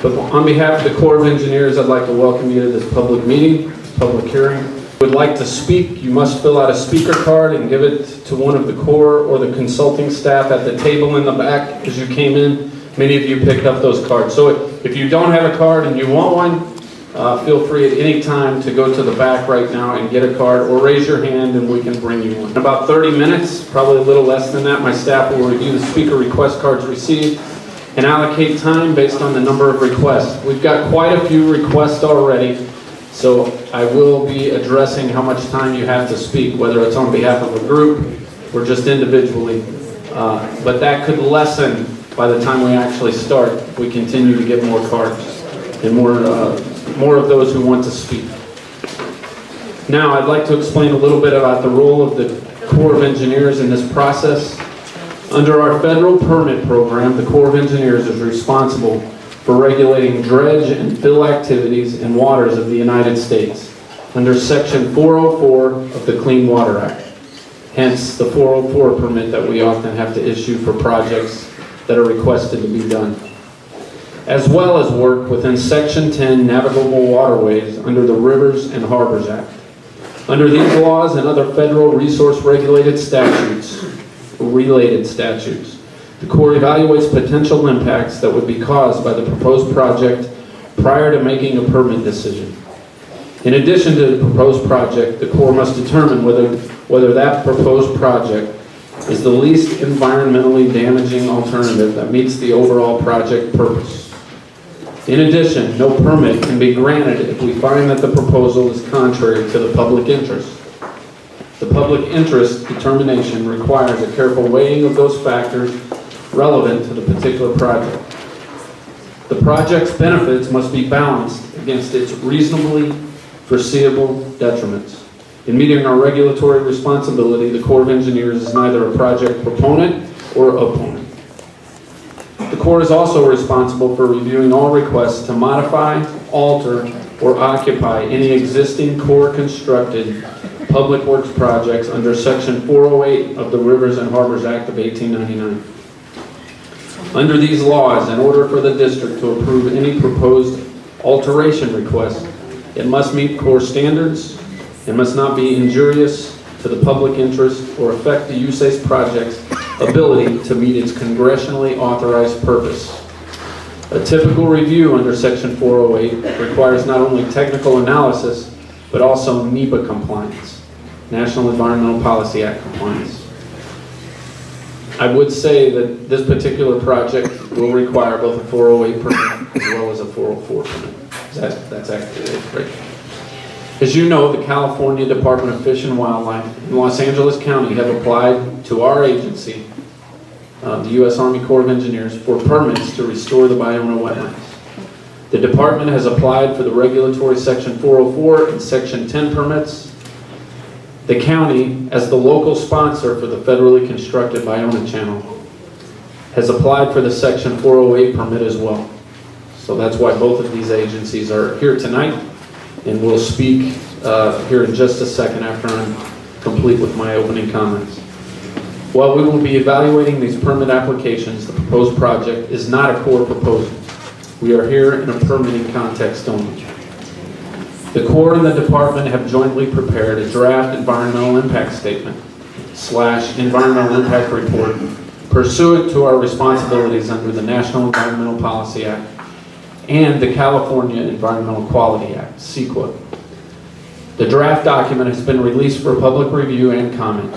But on behalf of the Corps of Engineers, I'd like to welcome you to this public meeting, this public hearing. If you would like to speak, you must fill out a speaker card and give it to one of the Corps or the consulting staff at the table in the back as you came in. Many of you picked up those cards. So if you don't have a card and you want one, feel free at any time to go to the back right now and get a card, or raise your hand and we can bring you one. In about 30 minutes, probably a little less than that, my staff will review the speaker request cards received and allocate time based on the number of requests. We've got quite a few requests already, so I will be addressing how much time you have to speak, whether it's on behalf of a group or just individually. But that could lessen by the time we actually start if we continue to get more cards and more of those who want to speak. Now, I'd like to explain a little bit about the role of the Corps of Engineers in this process. Under our federal permit program, the Corps of Engineers is responsible for regulating dredge and fill activities in waters of the United States under Section 404 of the Clean Water Act. Hence, the 404 permit that we often have to issue for projects that are requested to be done, as well as work within Section 10 navigable waterways under the Rivers and Harbors Act. Under these laws and other federal resource related statutes, the Corps evaluates potential impacts that would be caused by the proposed project prior to making a permit decision. In addition to the proposed project, the Corps must determine whether that proposed project is the least environmentally damaging alternative that meets the overall project purpose. In addition, no permit can be granted if we find that the proposal is contrary to the public interest. The public interest determination requires a careful weighing of those factors relevant to the particular project. The project's benefits must be balanced against its reasonably foreseeable detriments. In meeting our regulatory responsibility, the Corps of Engineers is neither a project proponent or opponent. The Corps is also responsible for reviewing all requests to modify, alter, or occupy any existing Corps-constructed public works projects under Section 408 of the Rivers and Harbors Act of 1899. Under these laws, in order for the district to approve any proposed alteration request, it must meet Corps standards and must not be injurious to the public interest or affect the USACE project's ability to meet its congressionally authorized purpose. A typical review under Section 408 requires not only technical analysis, but also NEPA compliance, National Environmental Policy Act compliance. I would say that this particular project will require both a 408 permit as well as a 404 permit. That's accurate, right? As you know, the California Department of Fish and Wildlife in Los Angeles County have applied to our agency, the U.S. Army Corps of Engineers, for permits to restore the Ballona wetlands. The department has applied for the regulatory Section 404 and Section 10 permits. The county, as the local sponsor for the federally constructed Ballona Channel, has applied for the Section 408 permit as well. So that's why both of these agencies are here tonight, and we'll speak here in just a second after I'm complete with my opening comments. While we will be evaluating these permit applications, the proposed project is not a Corps proposal. We are here in a permitting context only. The Corps and the Department have jointly prepared a draft environmental impact statement / environmental impact report pursuant to our responsibilities under the National Environmental Policy Act and the California Environmental Quality Act, CEQA. The draft document has been released for public review and comment.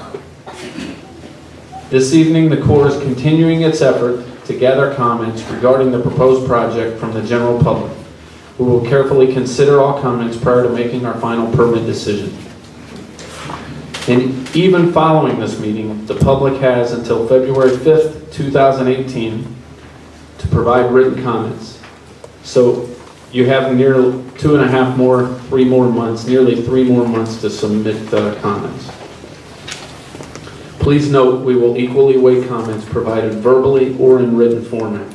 This evening, the Corps is continuing its effort to gather comments regarding the proposed project from the general public. We will carefully consider all comments prior to making our final permit decision. And even following this meeting, the public has until February 5th, 2018 to provide written comments. So you have nearly 3 more months to submit the comments. Please note we will equally weigh comments provided verbally or in written format.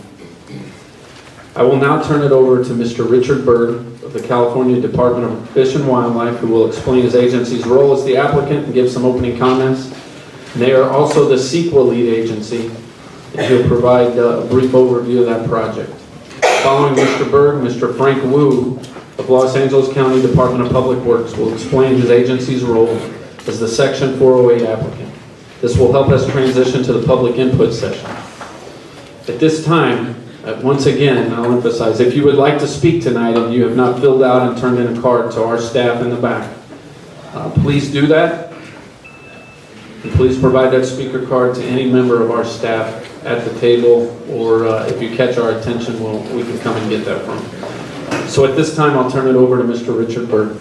I will now turn it over to Mr. Richard Burr of the California Department of Fish and Wildlife, who will explain his agency's role as the applicant and give some opening comments. And they are also the CEQA lead agency, and he'll provide a brief overview of that project. Following Mr. Burr, Mr. Frank Wu of Los Angeles County Department of Public Works will explain his agency's role as the Section 408 applicant. This will help us transition to the public input session. At this time, once again, I'll emphasize, if you would like to speak tonight and you have not filled out and turned in a card to our staff in the back, please do that. And please provide that speaker card to any member of our staff at the table, or if you catch our attention, we can come and get that from you. So at this time, I'll turn it over to Mr. Richard Burr.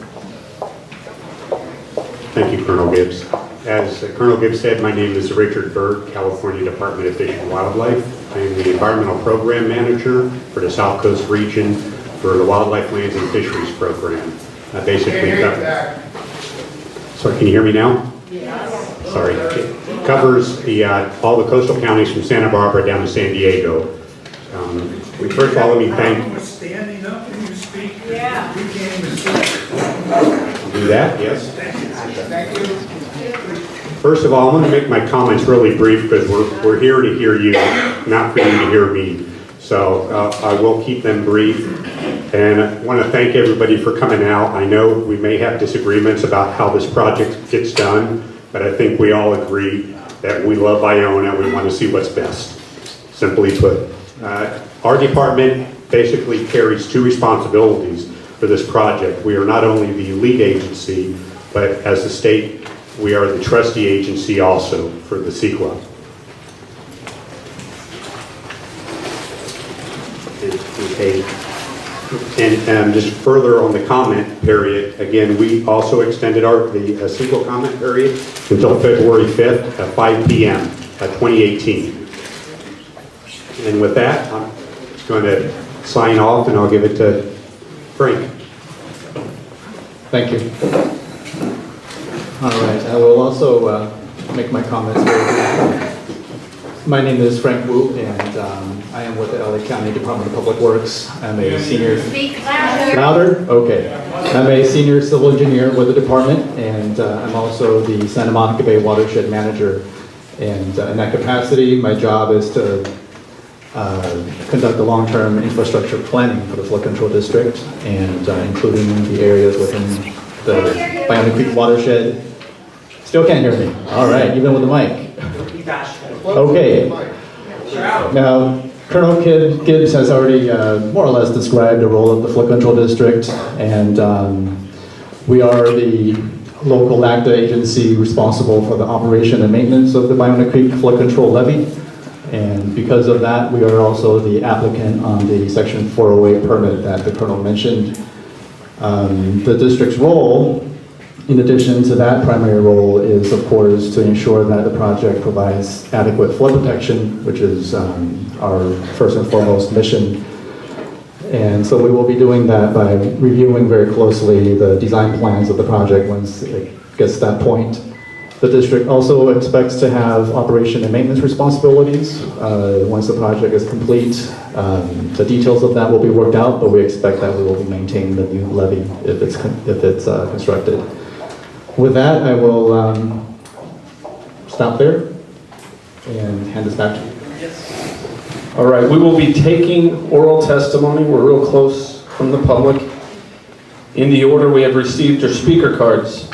Thank you, Colonel Gibbs. As Colonel Gibbs said, my name is Richard Burr, California Department of Fish and Wildlife. I am the Environmental Program Manager for the South Coast region for the Wildlife Lands and Fisheries Program. Sorry, can you hear me now? Yes. Sorry. It covers all the coastal counties from Santa Barbara down to San Diego. First of all, let me thank... Standing up when you speak. Yeah. We can't even see. Do that? Yes. Thank you. First of all, I'm going to make my comments really brief because we're here to hear you, not for you to hear me. So I will keep them brief. And I want to thank everybody for coming out. I know we may have disagreements about how this project gets done, but I think we all agree that we love Iona. We want to see what's best, simply put. Our department basically carries two responsibilities for this project. We are not only the lead agency, but as the state, we are the trustee agency also for the CEQA. Okay. And just further on the comment period, again, we also extended the CEQA comment period until February 5th at 5 p.m. 2018. And with that, I'm going to sign off and I'll give it to Frank. Thank you. All right, I will also make my comments very brief. My name is Frank Wu, and I am with the LA County Department of Public Works. I'm a senior... Speak louder. Louder? Okay. I'm a senior civil engineer with the department, and I'm also the Santa Monica Bay Watershed Manager. And in that capacity, my job is to conduct the long-term infrastructure planning for the flood control district, and including the areas within the Ballona Creek watershed. Still can't hear me. All right, even with the mic. Okay. Now, Colonel Gibbs has already more or less described the role of the flood control district, and we are the local LACTA agency responsible for the operation and maintenance of the Ballona Creek flood control levee. And because of that, we are also the applicant on the Section 408 permit that the Colonel mentioned. The district's role, in addition to that primary role, is of course to ensure that the project provides adequate flood protection, which is our first and foremost mission. And so we will be doing that by reviewing very closely the design plans of the project once it gets to that point. The district also expects to have operation and maintenance responsibilities once the project is complete. The details of that will be worked out, but we expect that we will be maintaining the new levee if it's constructed. With that, I will stop there and hand this back to you. All right, we will be taking oral testimony. We're real close from the public. In the order we have received your speaker cards.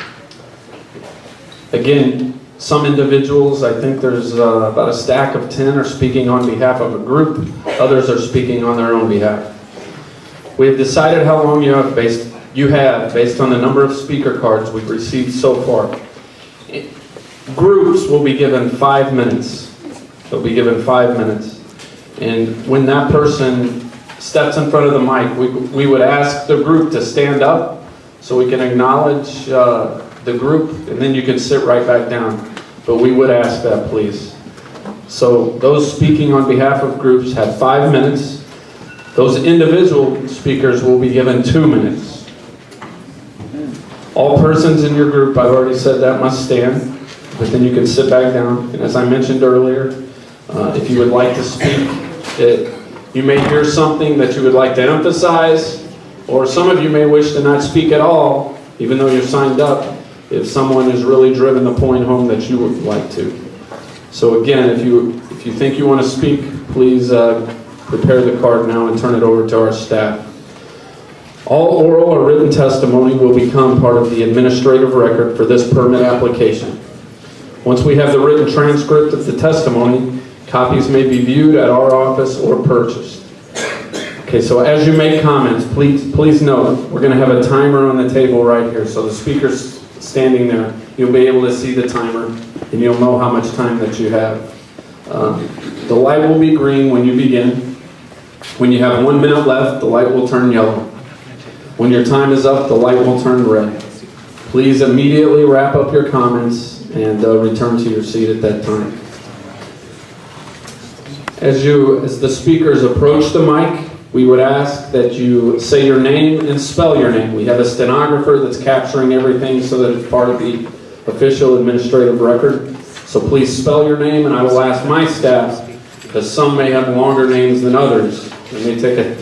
Again, some individuals, I think there's about a stack of 10 are speaking on behalf of a group. Others are speaking on their own behalf. We have decided how long you have based on the number of speaker cards we've received so far. Groups will be given 5 minutes. They'll be given 5 minutes. And when that person steps in front of the mic, we would ask the group to stand up so we can acknowledge the group, and then you can sit right back down. But we would ask that, please. So those speaking on behalf of groups have 5 minutes. Those individual speakers will be given 2 minutes. All persons in your group, I've already said that, must stand, but then you can sit back down. And as I mentioned earlier, if you would like to speak, you may hear something that you would like to emphasize, or some of you may wish to not speak at all, even though you're signed up, if someone has really driven the point home that you would like to. So again, if you think you want to speak, please prepare the card now and turn it over to our staff. All oral or written testimony will become part of the administrative record for this permit application. Once we have the written transcript of the testimony, copies may be viewed at our office or purchased. Okay, so as you make comments, please note, we're going to have a timer on the table right here. So the speaker's standing there, you'll be able to see the timer, and you'll know how much time that you have. The light will be green when you begin. When you have 1 minute left, the light will turn yellow. When your time is up, the light will turn red. Please immediately wrap up your comments and return to your seat at that time. As the speakers approach the mic, we would ask that you say your name and spell your name. We have a stenographer that's capturing everything so that it's part of the official administrative record. So please spell your name, and I will ask my staff, because some may have longer names than others. It may take a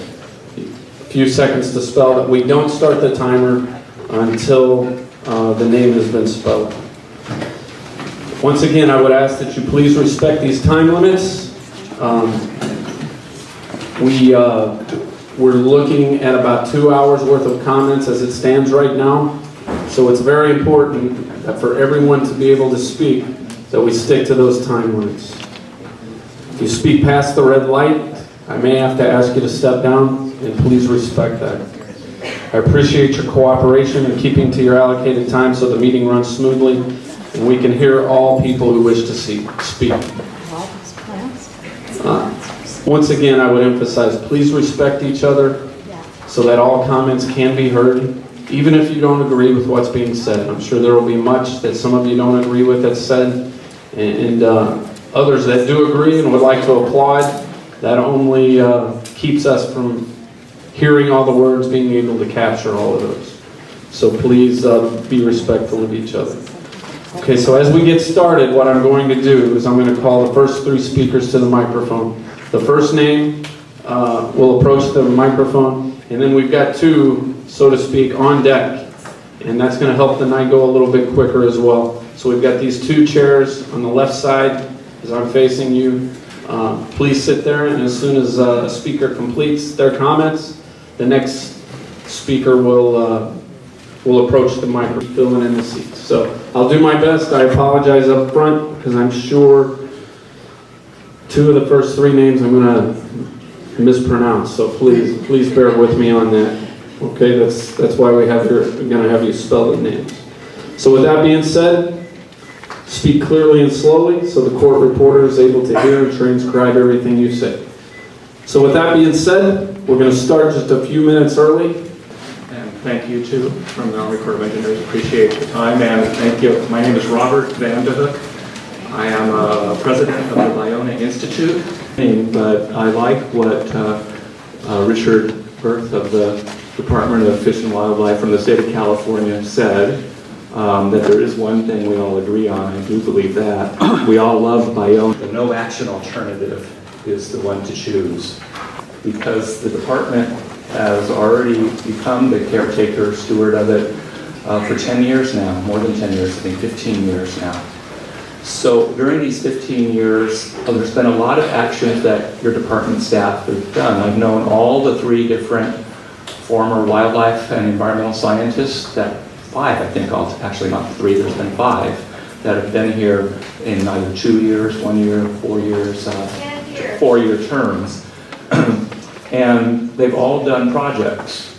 few seconds to spell, that we don't start the timer until the name has been spelled. Once again, I would ask that you please respect these time limits. We're looking at about 2 hours worth of comments as it stands right now. So it's very important that for everyone to be able to speak, that we stick to those time limits. If you speak past the red light, I may have to ask you to step down, and please respect that. I appreciate your cooperation in keeping to your allocated time so the meeting runs smoothly and we can hear all people who wish to speak. Once again, I would emphasize, please respect each other so that all comments can be heard, even if you don't agree with what's being said. I'm sure there will be much that some of you don't agree with that's said, and others that do agree and would like to applaud. That only keeps us from hearing all the words, being able to capture all of those. So please be respectful of each other. Okay, so as we get started, what I'm going to do is I'm going to call the first 3 speakers to the microphone. The first name will approach the microphone, and then we've got 2, so to speak, on deck. And that's going to help the night go a little bit quicker as well. So we've got these 2 chairs on the left side as I'm facing you. Please sit there, and as soon as a speaker completes their comments, the next speaker will approach the microphone, filling in the seats. So I'll do my best. I apologize up front because I'm sure 2 of the first 3 names I'm going to mispronounce. So please bear with me on that. Okay, that's why we're going to have you spell the names. So with that being said, speak clearly and slowly so the court reporter is able to hear and transcribe everything you say. So with that being said, we're going to start just a few minutes early. And thank you too from the Army Corp of Engineers. Appreciate your time, and thank you. My name is Robert Van de Hoek. I am president of the Ballona Institute, but I like what Richard Burr of the Department of Fish and Wildlife from the state of California said, that there is one thing we all agree on. I do believe that. We all love Ballona. The no action alternative is the one to choose, because the department has already become the caretaker, steward of it for 10 years now, more than 10 years, I think 15 years now. So during these 15 years, there's been a lot of actions that your department staff have done. I've known all the 3 different former wildlife and environmental scientists, that 5, I think, actually not 3, there's been 5, that have been here in either 2 years, 1 year, 4 years, 4-year terms. And they've all done projects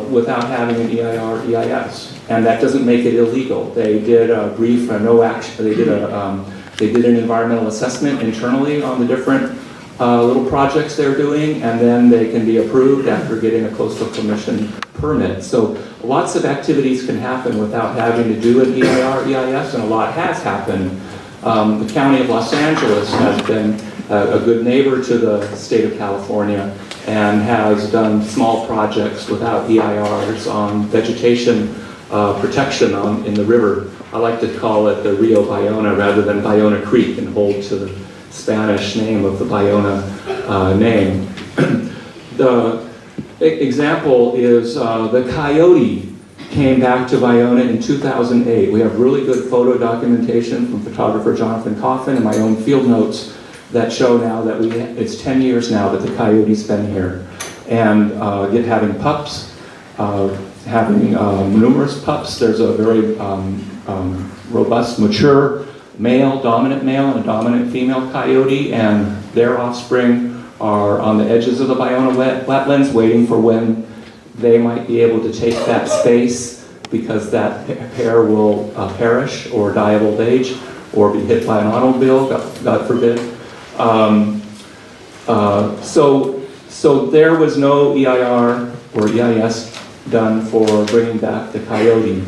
without having an EIR, EIS. And that doesn't make it illegal. They did a brief, no action, they did an environmental assessment internally on the different little projects they're doing, and then they can be approved after getting a coastal commission permit. So lots of activities can happen without having to do an EIR, EIS, and a lot has happened. The County of Los Angeles has been a good neighbor to the state of California and has done small projects without EIRs on vegetation protection in the river. I like to call it the Rio Ballona rather than Ballona Creek, and hold to the Spanish name of the Ballona name. The example is the coyote came back to Ballona in 2008. We have really good photo documentation from photographer Jonathan Coffin and my own field notes that show now that it's 10 years now that the coyote's been here. And having pups, having numerous pups. There's a very robust, mature male, dominant male, and a dominant female coyote, and their offspring are on the edges of the Ballona wetlands waiting for when they might be able to take that space, because that pair will perish or die of old age or be hit by an automobile, God forbid. So there was no EIR or EIS done for bringing back the coyote.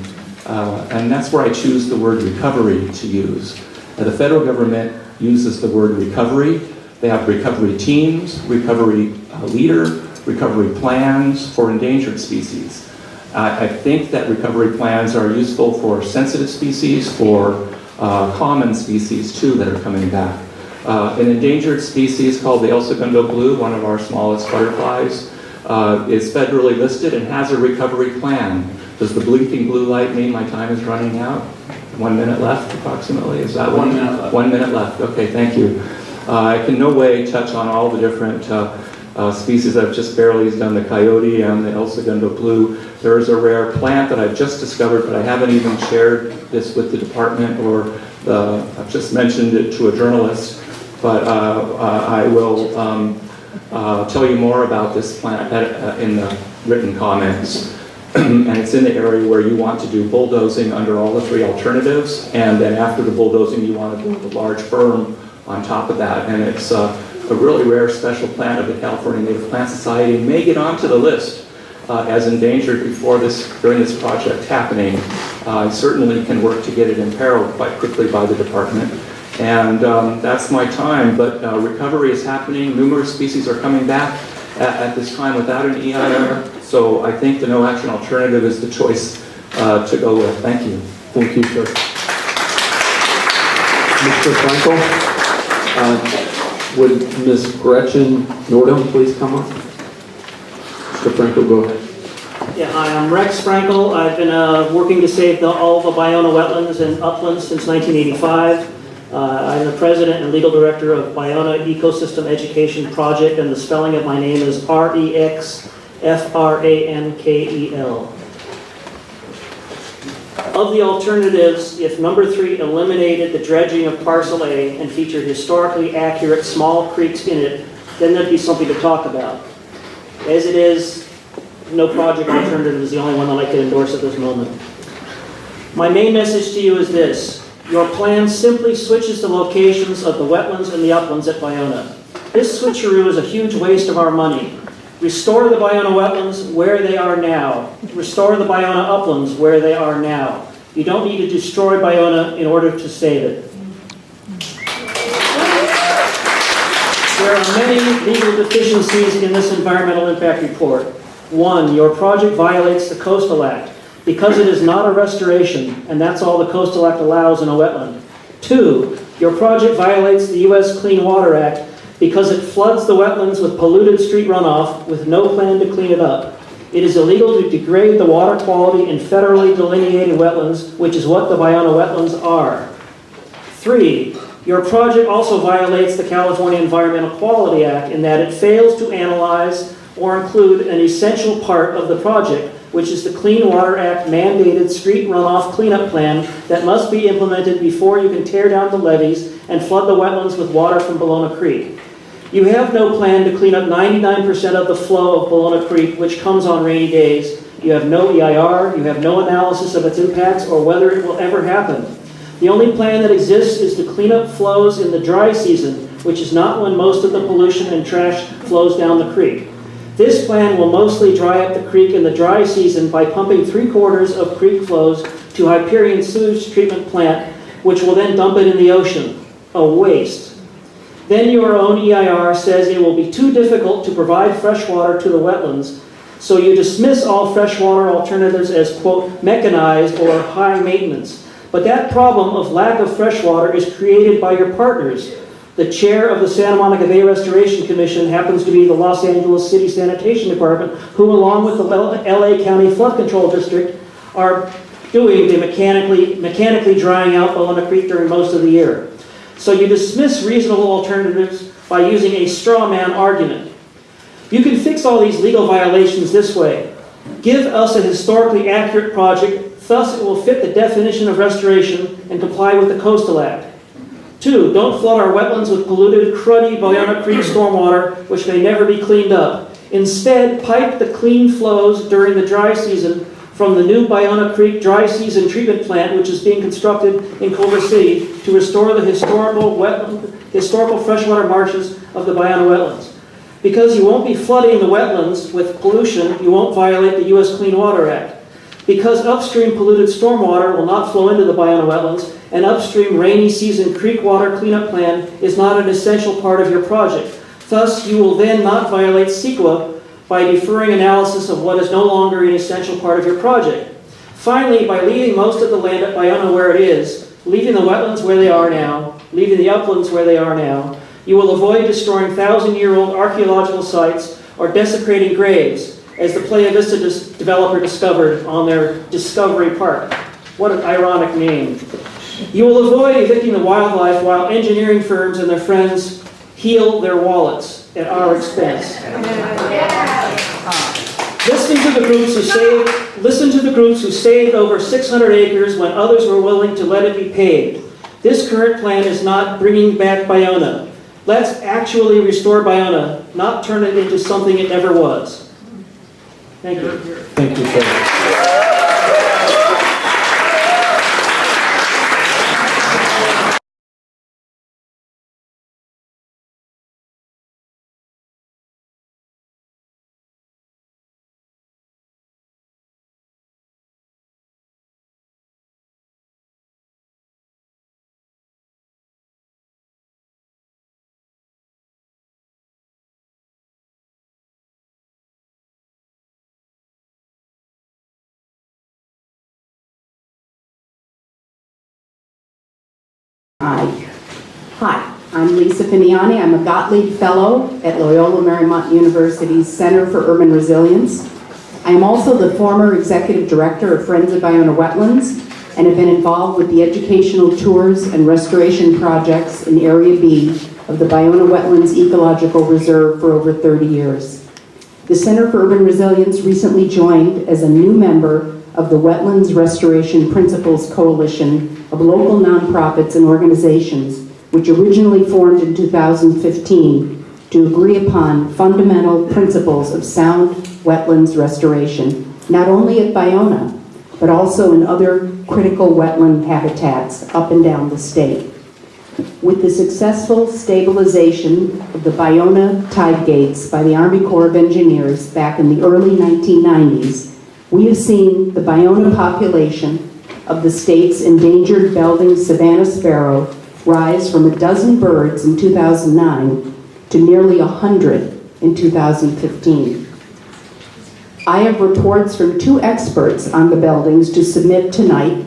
And that's where I choose the word recovery to use. The federal government uses the word recovery. They have recovery teams, recovery leader, recovery plans for endangered species. I think that recovery plans are useful for sensitive species, for common species too that are coming back. An endangered species called the El Segundo blue, one of our smallest butterflies, is federally listed and has a recovery plan. Does the blinking blue light mean my time is running out? 1 minute left, approximately. Is that 1 minute left? 1 minute left. Okay, thank you. I can no way touch on all the different species. I've just barely done the coyote and the El Segundo blue. There is a rare plant that I've just discovered, but I haven't even shared this with the department, or I've just mentioned it to a journalist. But I will tell you more about this plant in the written comments. And it's in the area where you want to do bulldozing under all the three alternatives, and then after the bulldozing you want to build a large berm on top of that. And it's a really rare special plant of the California Native Plant Society, and may get onto the list as endangered during this project happening. I certainly can work to get it imperiled quite quickly by the department. And that's my time, but recovery is happening. Numerous species are coming back at this time without an EIR. So I think the no action alternative is the choice to go with. Thank you. Thank you, sir. Mr. Frankel, would Ms. Gretchen Nordham please come up? Mr. Frankel, go ahead. Yeah, hi, I'm Rex Frankel. I've been working to save all the Ballona wetlands and uplands since 1985. I'm the president and legal director of Ballona Ecosystem Education Project, and the spelling of my name is REXFRANKEL. Of the alternatives, if number 3 eliminated the dredging of Parcel A and featured historically accurate small creeks in it, then there'd be something to talk about. As it is, no project alternative is the only one that I can endorse at this moment. My main message to you is this. Your plan simply switches the locations of the wetlands and the uplands at Ballona. This switcheroo is a huge waste of our money. Restore the Ballona wetlands where they are now. Restore the Ballona uplands where they are now. You don't need to destroy Ballona in order to save it. There are many legal deficiencies in this environmental impact report. 1, your project violates the Coastal Act because it is not a restoration, and that's all the Coastal Act allows in a wetland. 2, your project violates the U.S. Clean Water Act because it floods the wetlands with polluted street runoff with no plan to clean it up. It is illegal to degrade the water quality in federally delineated wetlands, which is what the Ballona wetlands are. 3, your project also violates the California Environmental Quality Act in that it fails to analyze or include an essential part of the project, which is the Clean Water Act mandated street runoff cleanup plan that must be implemented before you can tear down the levees and flood the wetlands with water from Ballona Creek. You have no plan to clean up 99% of the flow of Ballona Creek, which comes on rainy days. You have no EIR, you have no analysis of its impacts or whether it will ever happen. The only plan that exists is to clean up flows in the dry season, which is not when most of the pollution and trash flows down the creek. This plan will mostly dry up the creek in the dry season by pumping 3/4 of creek flows to Hyperion Sewage Treatment Plant, which will then dump it in the ocean. A waste. Then your own EIR says it will be too difficult to provide fresh water to the wetlands, so you dismiss all freshwater alternatives as, quote, mechanized or high maintenance. But that problem of lack of fresh water is created by your partners. The chair of the Santa Monica Bay Restoration Commission happens to be the Los Angeles City Sanitation Department, who along with the LA County Flood Control District are doing the mechanically drying out Ballona Creek during most of the year. So you dismiss reasonable alternatives by using a straw man argument. You can fix all these legal violations this way. Give us a historically accurate project, thus it will fit the definition of restoration and comply with the Coastal Act. 2, don't flood our wetlands with polluted, cruddy Ballona Creek stormwater, which may never be cleaned up. Instead, pipe the clean flows during the dry season from the new Ballona Creek dry season treatment plant, which is being constructed in Culver City, to restore the historical freshwater marshes of the Ballona wetlands. Because you won't be flooding the wetlands with pollution, you won't violate the U.S. Clean Water Act. Because upstream polluted stormwater will not flow into the Ballona wetlands, an upstream rainy season creek water cleanup plan is not an essential part of your project. Thus, you will then not violate CEQA by deferring analysis of what is no longer an essential part of your project. Finally, by leaving most of the land at Ballona where it is, leaving the wetlands where they are now, leaving the uplands where they are now, you will avoid destroying 1,000-year-old archaeological sites or desecrating graves, as the Playa Vista developer discovered on their Discovery Park. What an ironic name. You will avoid evicting the wildlife while engineering firms and their friends heal their wallets at our expense. Listen to the groups who saved over 600 acres when others were willing to let it be paved. This current plan is not bringing back Ballona. Let's actually restore Ballona, not turn it into something it never was. Thank you. Thank you, sir. Hi, I'm Lisa Fimiani. I'm a Gottlieb Fellow at Loyola Marymount University's Center for Urban Resilience. I am also the former Executive Director of Friends of Ballona Wetlands and have been involved with the educational tours and restoration projects in Area B of the Ballona Wetlands Ecological Reserve for over 30 years. The Center for Urban Resilience recently joined as a new member of the Wetlands Restoration Principles Coalition of local nonprofits and organizations, which originally formed in 2015 to agree upon fundamental principles of sound wetlands restoration, not only at Ballona, but also in other critical wetland habitats up and down the state. With the successful stabilization of the Ballona tide gates by the Army Corps of Engineers back in the early 1990s, we have seen the Ballona population of the state's endangered Belding savanna sparrow rise from a dozen birds in 2009 to nearly 100 in 2015. I have reports from 2 experts on the Beldings to submit tonight.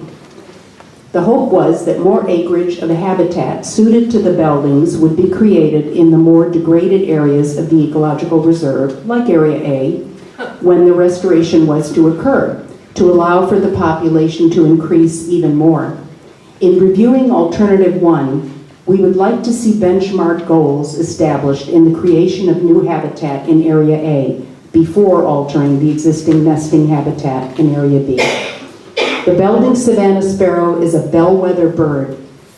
The hope was that more acreage of a habitat suited to the Beldings would be created in the more degraded areas of the ecological reserve, like Area A, when the restoration was to occur, to allow for the population to increase even more. In reviewing Alternative 1, we would like to see benchmark goals established in the creation of new habitat in Area A before altering the existing nesting habitat in Area B. The Belding savanna sparrow is a bellwether bird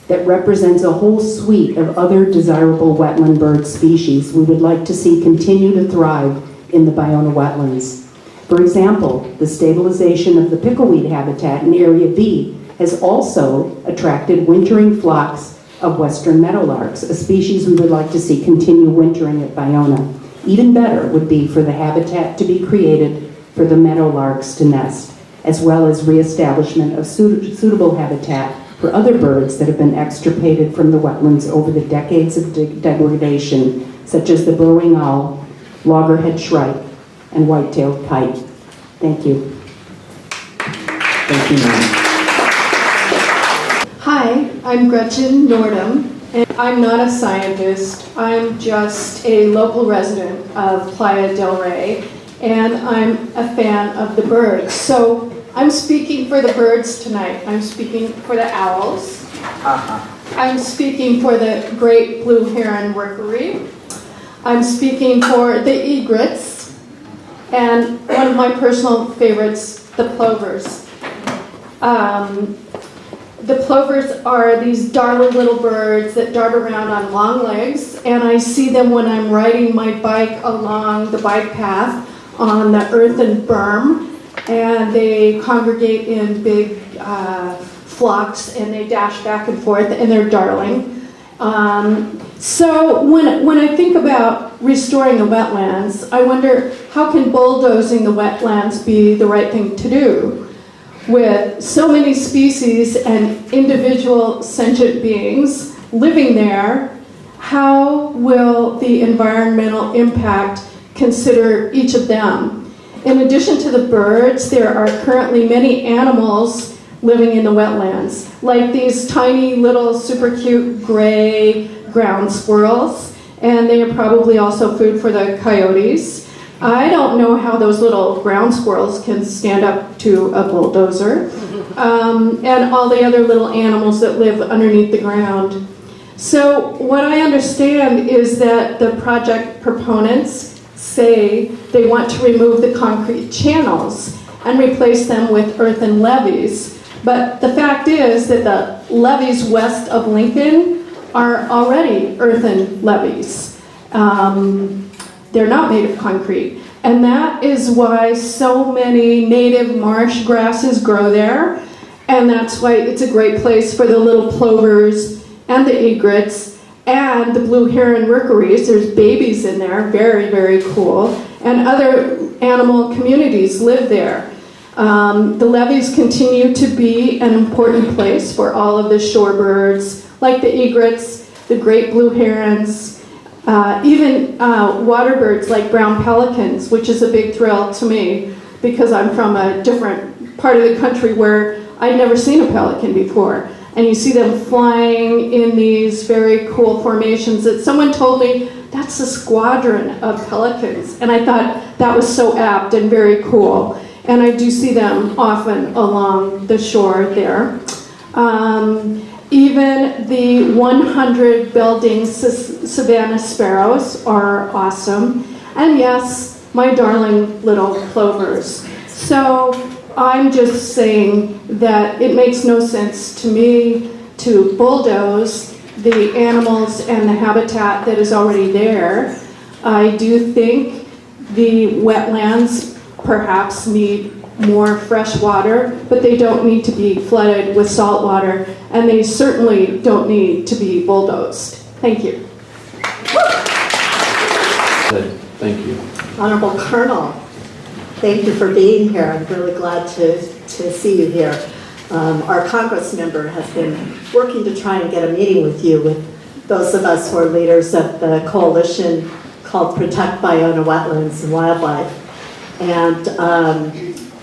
that represents a whole suite of other desirable wetland bird species we would like to see continue to thrive in the Ballona wetlands. For example, the stabilization of the pickleweed habitat in Area B has also attracted wintering flocks of western meadowlarks, a species we would like to see continue wintering at Ballona. Even better would be for the habitat to be created for the meadowlarks to nest, as well as reestablishment of suitable habitat for other birds that have been extirpated from the wetlands over the decades of degradation, such as the burrowing owl, loggerhead shrike, and white-tailed kite. Thank you. Thank you, ma'am. Hi, I'm Gretchen Nordham, and I'm not a scientist. I'm just a local resident of Playa del Rey, and I'm a fan of the birds. So I'm speaking for the birds tonight. I'm speaking for the owls. I'm speaking for the Great Blue Heron Rookery. I'm speaking for the egrets, and one of my personal favorites, the plovers. The plovers are these darling little birds that dart around on long legs, and I see them when I'm riding my bike along the bike path on the earthen berm, and they congregate in big flocks, and they dash back and forth, and they're darling. So when I think about restoring the wetlands, I wonder, how can bulldozing the wetlands be the right thing to do? With so many species and individual sentient beings living there, how will the environmental impact consider each of them? In addition to the birds, there are currently many animals living in the wetlands, like these tiny little super cute gray ground squirrels, and they are probably also food for the coyotes. I don't know how those little ground squirrels can stand up to a bulldozer, and all the other little animals that live underneath the ground. So what I understand is that the project proponents say they want to remove the concrete channels and replace them with earthen levees. But the fact is that the levees west of Lincoln are already earthen levees. They're not made of concrete. And that is why so many native marsh grasses grow there. And that's why it's a great place for the little plovers and the egrets and the blue heron rookeries. There's babies in there, very, very cool. And other animal communities live there. The levees continue to be an important place for all of the shorebirds, like the egrets, the great blue herons, even water birds like brown pelicans, which is a big thrill to me because I'm from a different part of the country where I'd never seen a pelican before. And you see them flying in these very cool formations that someone told me that's a squadron of pelicans. And I thought that was so apt and very cool. And I do see them often along the shore there. Even the 100 building savanna sparrows are awesome. And yes, my darling little plovers. So I'm just saying that it makes no sense to me to bulldoze the animals and the habitat that is already there. I do think the wetlands perhaps need more fresh water, but they don't need to be flooded with salt water, and they certainly don't need to be bulldozed. Thank you. Thank you. Honorable Colonel, thank you for being here. I'm really glad to see you here. Our Congress member has been working to try and get a meeting with you, with those of us who are leaders of the coalition called Protect Ballona Wetlands and Wildlife. And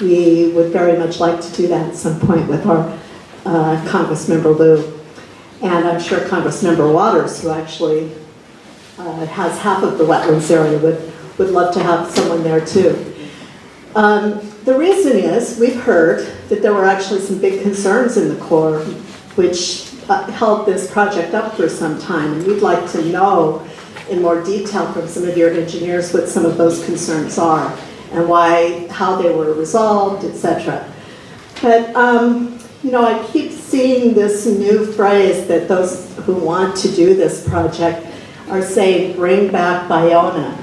we would very much like to do that at some point with our Congressmember Liu. And I'm sure Congressmember Waters, who actually has half of the wetlands area, would love to have someone there too. The reason is, we've heard that there were actually some big concerns in the Corps which held this project up for some time, and we'd like to know in more detail from some of your engineers what some of those concerns are and how they were resolved, etc. But you know, I keep seeing this new phrase that those who want to do this project are saying, bring back Ballona.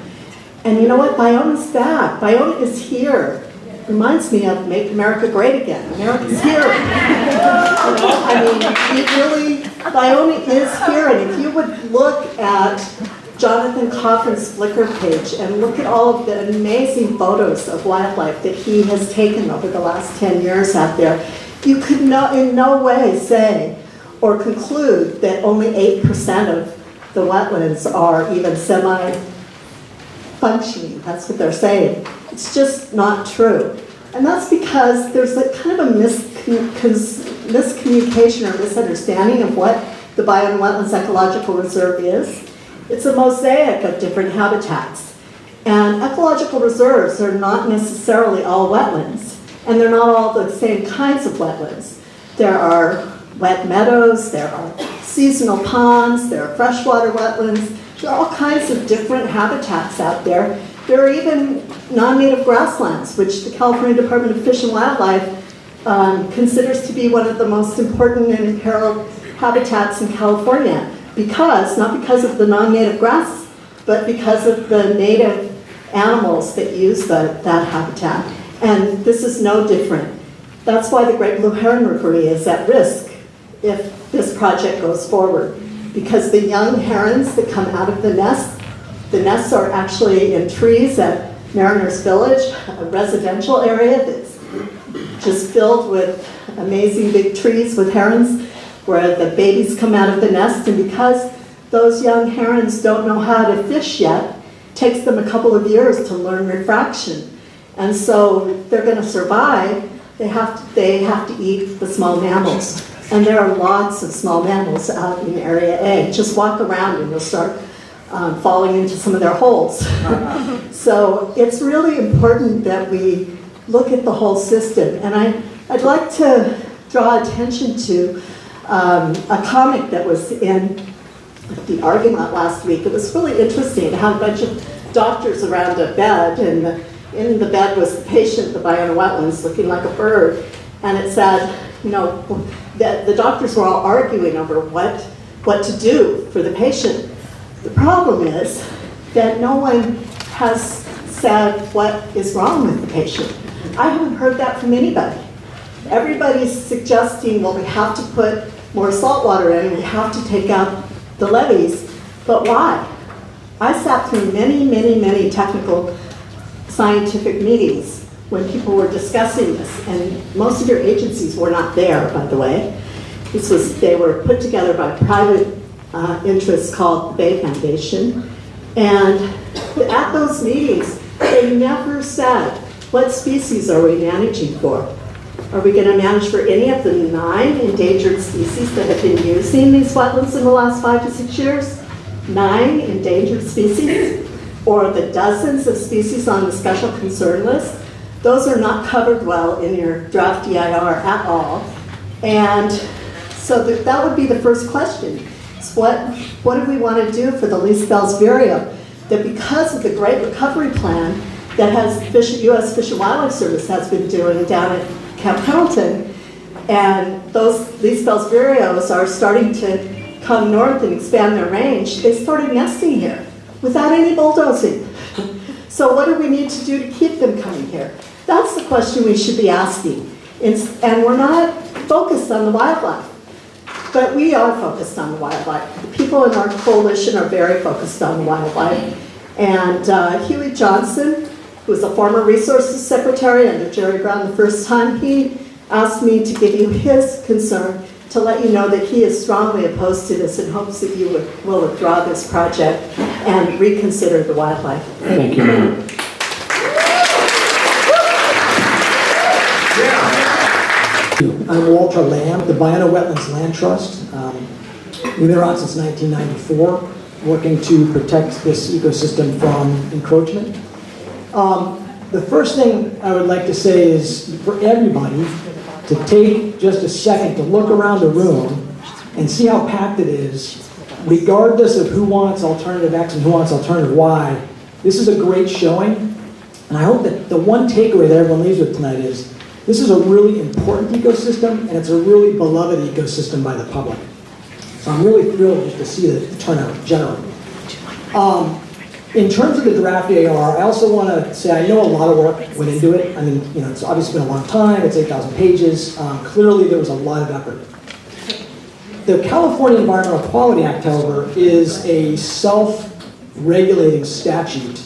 And you know what? Ballona's back. Ballona is here. Reminds me of Make America Great Again. America's here. I mean, Ballona is here. And if you would look at Jonathan Coffin's Flickr page and look at all of the amazing photos of wildlife that he has taken over the last 10 years out there, you could in no way say or conclude that only 8% of the wetlands are even semi-functioning. That's what they're saying. It's just not true. And that's because there's a kind of a miscommunication or misunderstanding of what the Ballona Wetlands Ecological Reserve is. It's a mosaic of different habitats. And ecological reserves are not necessarily all wetlands, and they're not all the same kinds of wetlands. There are wet meadows, there are seasonal ponds, there are freshwater wetlands. There are all kinds of different habitats out there. There are even non-native grasslands, which the California Department of Fish and Wildlife considers to be one of the most important and imperiled habitats in California, not because of the non-native grass, but because of the native animals that use that habitat. And this is no different. That's why the great blue heron rookery is at risk if this project goes forward. Because the young herons that come out of the nests are actually in trees at Mariners Village, a residential area that's just filled with amazing big trees with herons where the babies come out of the nest. And because those young herons don't know how to fish yet, it takes them a couple of years to learn refraction. And so they're going to survive. They have to eat the small mammals. And there are lots of small mammals out in Area A. Just walk around and you'll start falling into some of their holes. So it's really important that we look at the whole system. And I'd like to draw attention to a comic that was in the Argument last week. It was really interesting. It had a bunch of doctors around a bed, and in the bed was the patient, the Ballona wetlands, looking like a bird. And it said, the doctors were all arguing over what to do for the patient. The problem is that no one has said what is wrong with the patient. I haven't heard that from anybody. Everybody's suggesting, well, we have to put more salt water in, we have to take out the levees, but why? I sat through many, many, many technical scientific meetings when people were discussing this, and most of your agencies were not there, by the way. They were put together by private interests called the Bay Foundation, and at those meetings, they never said, what species are we managing for? Are we going to manage for any of the 9 endangered species that have been using these wetlands in the last 5 to 6 years? 9 endangered species? Or the dozens of species on the special concern list? Those are not covered well in your draft DIR at all. And so that would be the first question. Is what do we want to do for the least Bell's vireo? That because of the Great Recovery Plan that U.S. Fish and Wildlife Service has been doing down at Camp Pendleton, and those least Bell's vireos are starting to come north and expand their range, they started nesting here without any bulldozing. So what do we need to do to keep them coming here? That's the question we should be asking. And we're not focused on the wildlife, but we are focused on the wildlife. The people in our coalition are very focused on the wildlife. And Huey Johnson, who was a former resources secretary under Jerry Brown the first time, he asked me to give you his concern to let you know that he is strongly opposed to this and hopes that you will withdraw this project and reconsider the wildlife. Thank you, ma'am. I'm Walter Lamb, the Ballona Wetlands Land Trust. We've been around since 1994, working to protect this ecosystem from encroachment. The first thing I would like to say is for everybody to take just a second to look around the room and see how packed it is, regardless of who wants alternative X and who wants alternative Y. This is a great showing, and I hope that the one takeaway that everyone leaves with tonight is this is a really important ecosystem, and it's a really beloved ecosystem by the public. So I'm really thrilled just to see the turnout generally. In terms of the draft AR, I also want to say I know a lot of work went into it. I mean, it's obviously been a long time. It's 8,000 pages. Clearly, there was a lot of effort. The California Environmental Quality Act, however, is a self-regulating statute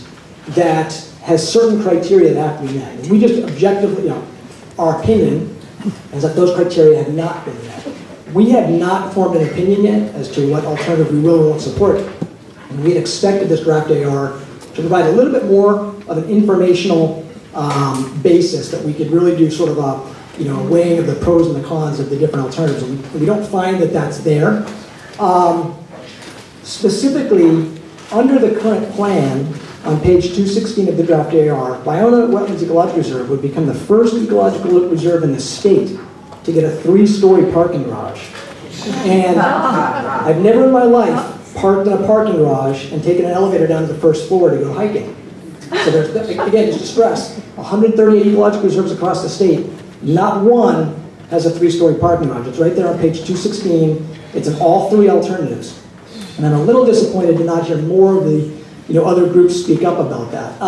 that has certain criteria that have to be met. And we just objectively, our opinion is that those criteria have not been met. We have not formed an opinion yet as to what alternative we will or won't support. And we had expected this draft AR to provide a little bit more of an informational basis that we could really do sort of a weighing of the pros and the cons of the different alternatives. And we don't find that that's there. Specifically, under the current plan, on page 216 of the draft AR, Ballona Wetlands Ecological Reserve would become the first ecological reserve in the state to get a 3-story parking garage. And I've never in my life parked in a parking garage and taken an elevator down to the first floor to go hiking. So there's, again, just to stress, 138 ecological reserves across the state, not one has a 3-story parking garage. It's right there on page 216. It's in all 3 alternatives. And I'm a little disappointed to not hear more of the other groups speak up about that.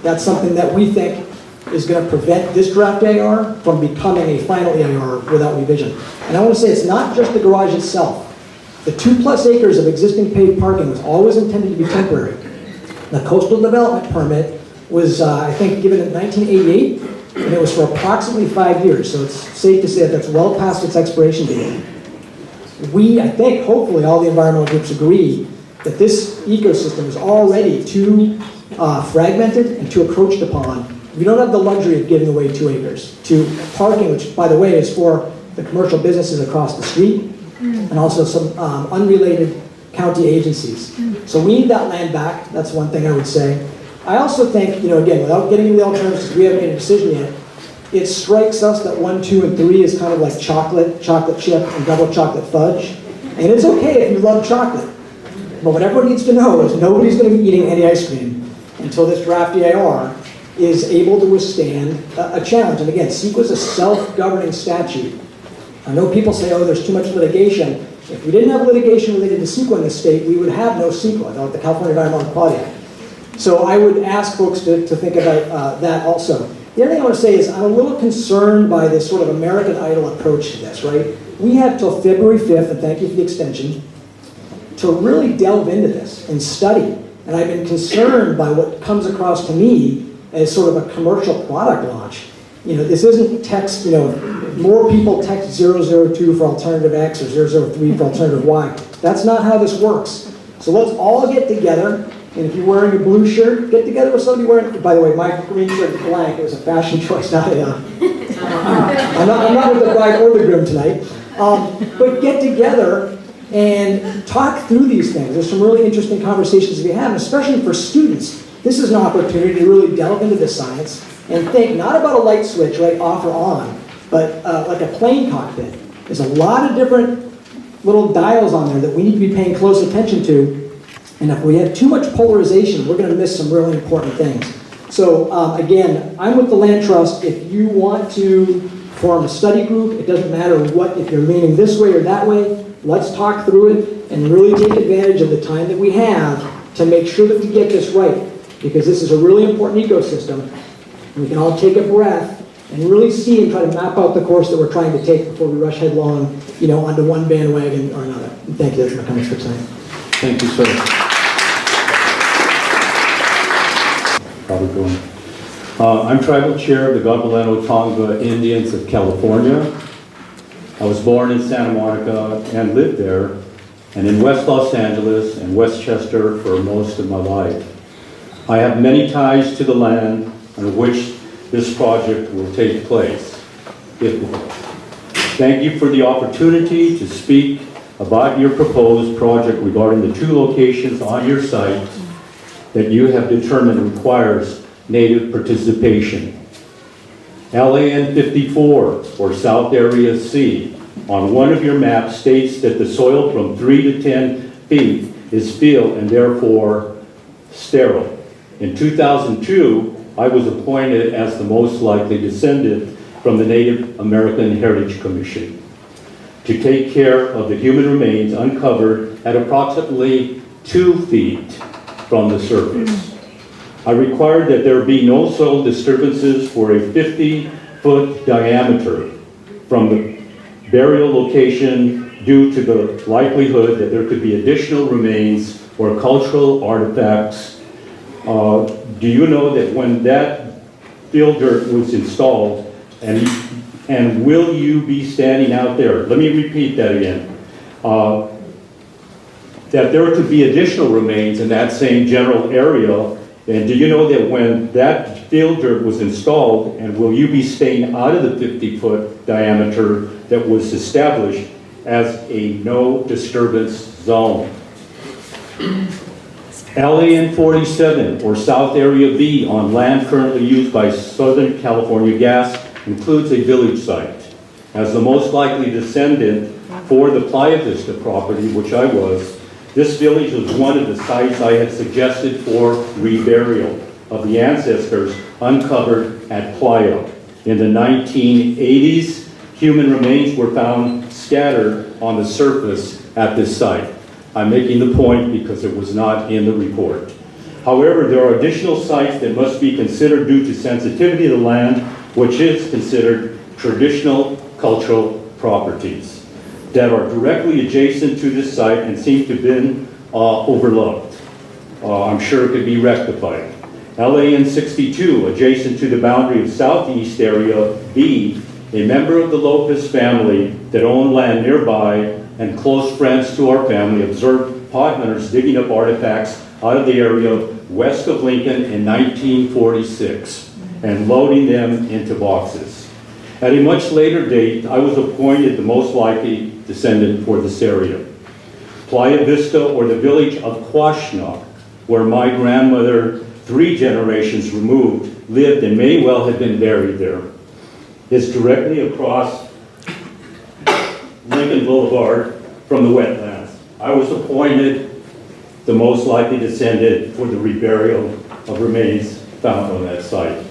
That's something that we think is going to prevent this draft AR from becoming a final AR without revision. And I want to say it's not just the garage itself. The 2+ acres of existing paved parking was always intended to be temporary. The coastal development permit was, I think, given in 1988, and it was for approximately 5 years. So it's safe to say that that's well past its expiration date. We, I think, hopefully all the environmental groups agree that this ecosystem is already too fragmented and too encroached upon. We don't have the luxury of giving away 2 acres to parking, which, by the way, is for the commercial businesses across the street and also some unrelated county agencies. So we need that land back. That's one thing I would say. I also think, again, without getting into the alternatives, because we haven't made a decision yet, it strikes us that 1, 2, and 3 is kind of like chocolate chip, and double chocolate fudge. And it's okay if you love chocolate. But what everyone needs to know is nobody's going to be eating any ice cream until this draft EIR is able to withstand a challenge. And again, CEQA is a self-governing statute. I know people say, oh, there's too much litigation. If we didn't have litigation related to CEQA in this state, we would have no CEQA, like the California Environmental Quality Act. So I would ask folks to think about that also. The other thing I want to say is I'm a little concerned by this sort of American Idol approach to this, right? We have till February 5th, and thank you for the extension, to really delve into this and study. And I've been concerned by what comes across to me as sort of a commercial product launch. This isn't text, more people text 002 for alternative X or 003 for alternative Y. That's not how this works. So let's all get together, and if you're wearing a blue shirt, get together with somebody wearing, by the way, my green shirt is blank. It was a fashion choice, not a, I'm not with the bride or the groom tonight. But get together and talk through these things. There's some really interesting conversations to be had, and especially for students. This is an opportunity to really delve into the science and think not about a light switch, right, off or on, but like a plane cockpit. There's a lot of different little dials on there that we need to be paying close attention to. And if we have too much polarization, we're going to miss some really important things. So again, I'm with the Land Trust. If you want to form a study group, it doesn't matter what, if you're leaning this way or that way, let's talk through it and really take advantage of the time that we have to make sure that we get this right. Because this is a really important ecosystem. We can all take a breath and really see and try to map out the course that we're trying to take before we rush headlong, onto one bandwagon or another. Thank you. That's my comments for tonight. Thank you, sir. I'm tribal chair of the Gabrielino Tongva Indians of California. I was born in Santa Monica and lived there, and in West Los Angeles and Westchester for most of my life. I have many ties to the land on which this project will take place. Thank you for the opportunity to speak about your proposed project regarding the 2 locations on your site that you have determined requires Native participation. LAN 54, or South Area C, on one of your maps states that the soil from 3 to 10 feet is field and therefore sterile. In 2002, I was appointed as the most likely descendant from the Native American Heritage Commission to take care of the human remains uncovered at approximately 2 feet from the surface. I required that there be no soil disturbances for a 50-foot diameter from the burial location due to the likelihood that there could be additional remains or cultural artifacts. Do you know that when that fill dirt was installed, and will you be standing out there? Let me repeat that again. That there could be additional remains in that same general area. And do you know that when that fill dirt was installed, and will you be staying out of the 50-foot diameter that was established as a no disturbance zone? LAN 47, or South Area B, on land currently used by Southern California Gas, includes a village site. As the most likely descendant for the Playa Vista property, which I was, this village was one of the sites I had suggested for reburial of the ancestors uncovered at Playa. In the 1980s, human remains were found scattered on the surface at this site. I'm making the point because it was not in the report. However, there are additional sites that must be considered due to sensitivity of the land, which is considered traditional cultural properties that are directly adjacent to this site and seem to have been overlooked. I'm sure it could be rectified. LAN 62, adjacent to the boundary of Southeast Area B, a member of the Lopez family that owned land nearby and close friends to our family observed pot hunters digging up artifacts out of the area west of Lincoln in 1946 and loading them into boxes. At a much later date, I was appointed the most likely descendant for this area. Playa Vista, or the village of Quashnock, where my grandmother, 3 generations removed, lived and may well have been buried there, is directly across Lincoln Boulevard from the wetlands. I was appointed the most likely descendant for the reburial of remains found on that site.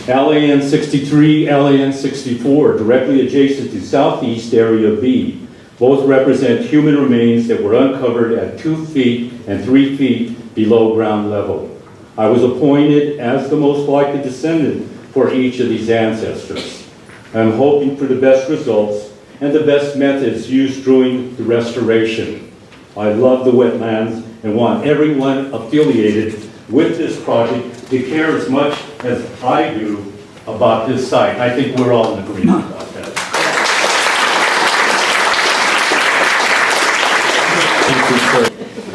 LAN 63, LAN 64, directly adjacent to Southeast Area B. Both represent human remains that were uncovered at 2 feet and 3 feet below ground level. I was appointed as the most likely descendant for each of these ancestors. I'm hoping for the best results and the best methods used during the restoration. I love the wetlands and want everyone affiliated with this project to care as much as I do about this site. I think we're all in agreement about that.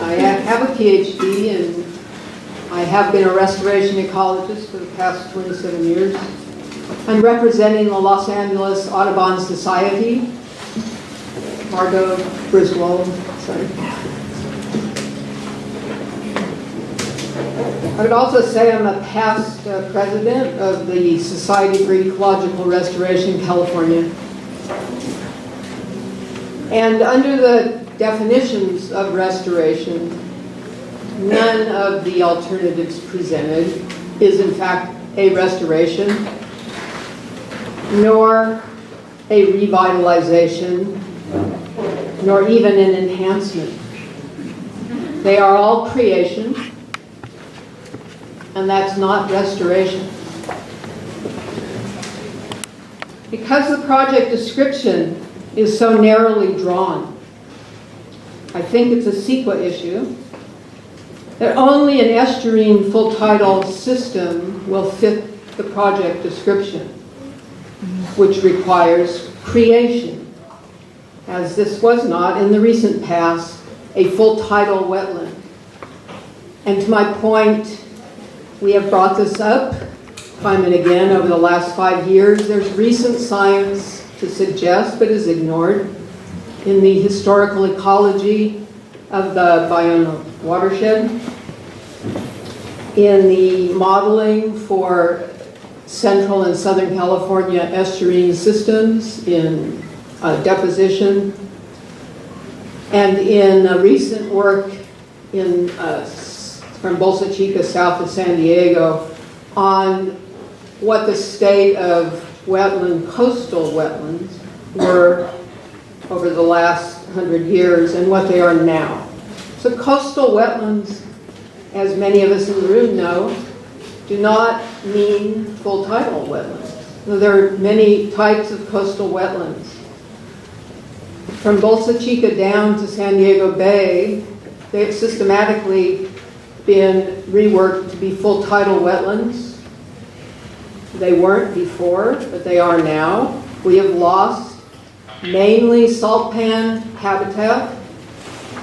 I have a PhD and I have been a restoration ecologist for the past 27 years. I'm representing the Los Angeles Audubon Society. Margot Griswold, sorry. I would also say I'm a past president of the Society for Ecological Restoration, California. And under the definitions of restoration, none of the alternatives presented is in fact a restoration, nor a revitalization, nor even an enhancement. They are all creation, and that's not restoration. Because the project description is so narrowly drawn, I think it's a CEQA issue, that only an estuarine full tidal system will fit the project description, which requires creation, as this was not in the recent past a full tidal wetland. And to my point, we have brought this up time and again over the last 5 years. There's recent science to suggest, but is ignored, in the historical ecology of the Ballona watershed, in the modeling for Central and Southern California estuarine systems in deposition, and in recent work in from Bolsa Chica south of San Diego on what the state of coastal wetlands were over the last 100 years and what they are now. So coastal wetlands, as many of us in the room know, do not mean full tidal wetlands. There are many types of coastal wetlands. From Bolsa Chica down to San Diego Bay, they've systematically been reworked to be full tidal wetlands. They weren't before, but they are now. We have lost mainly salt pan habitat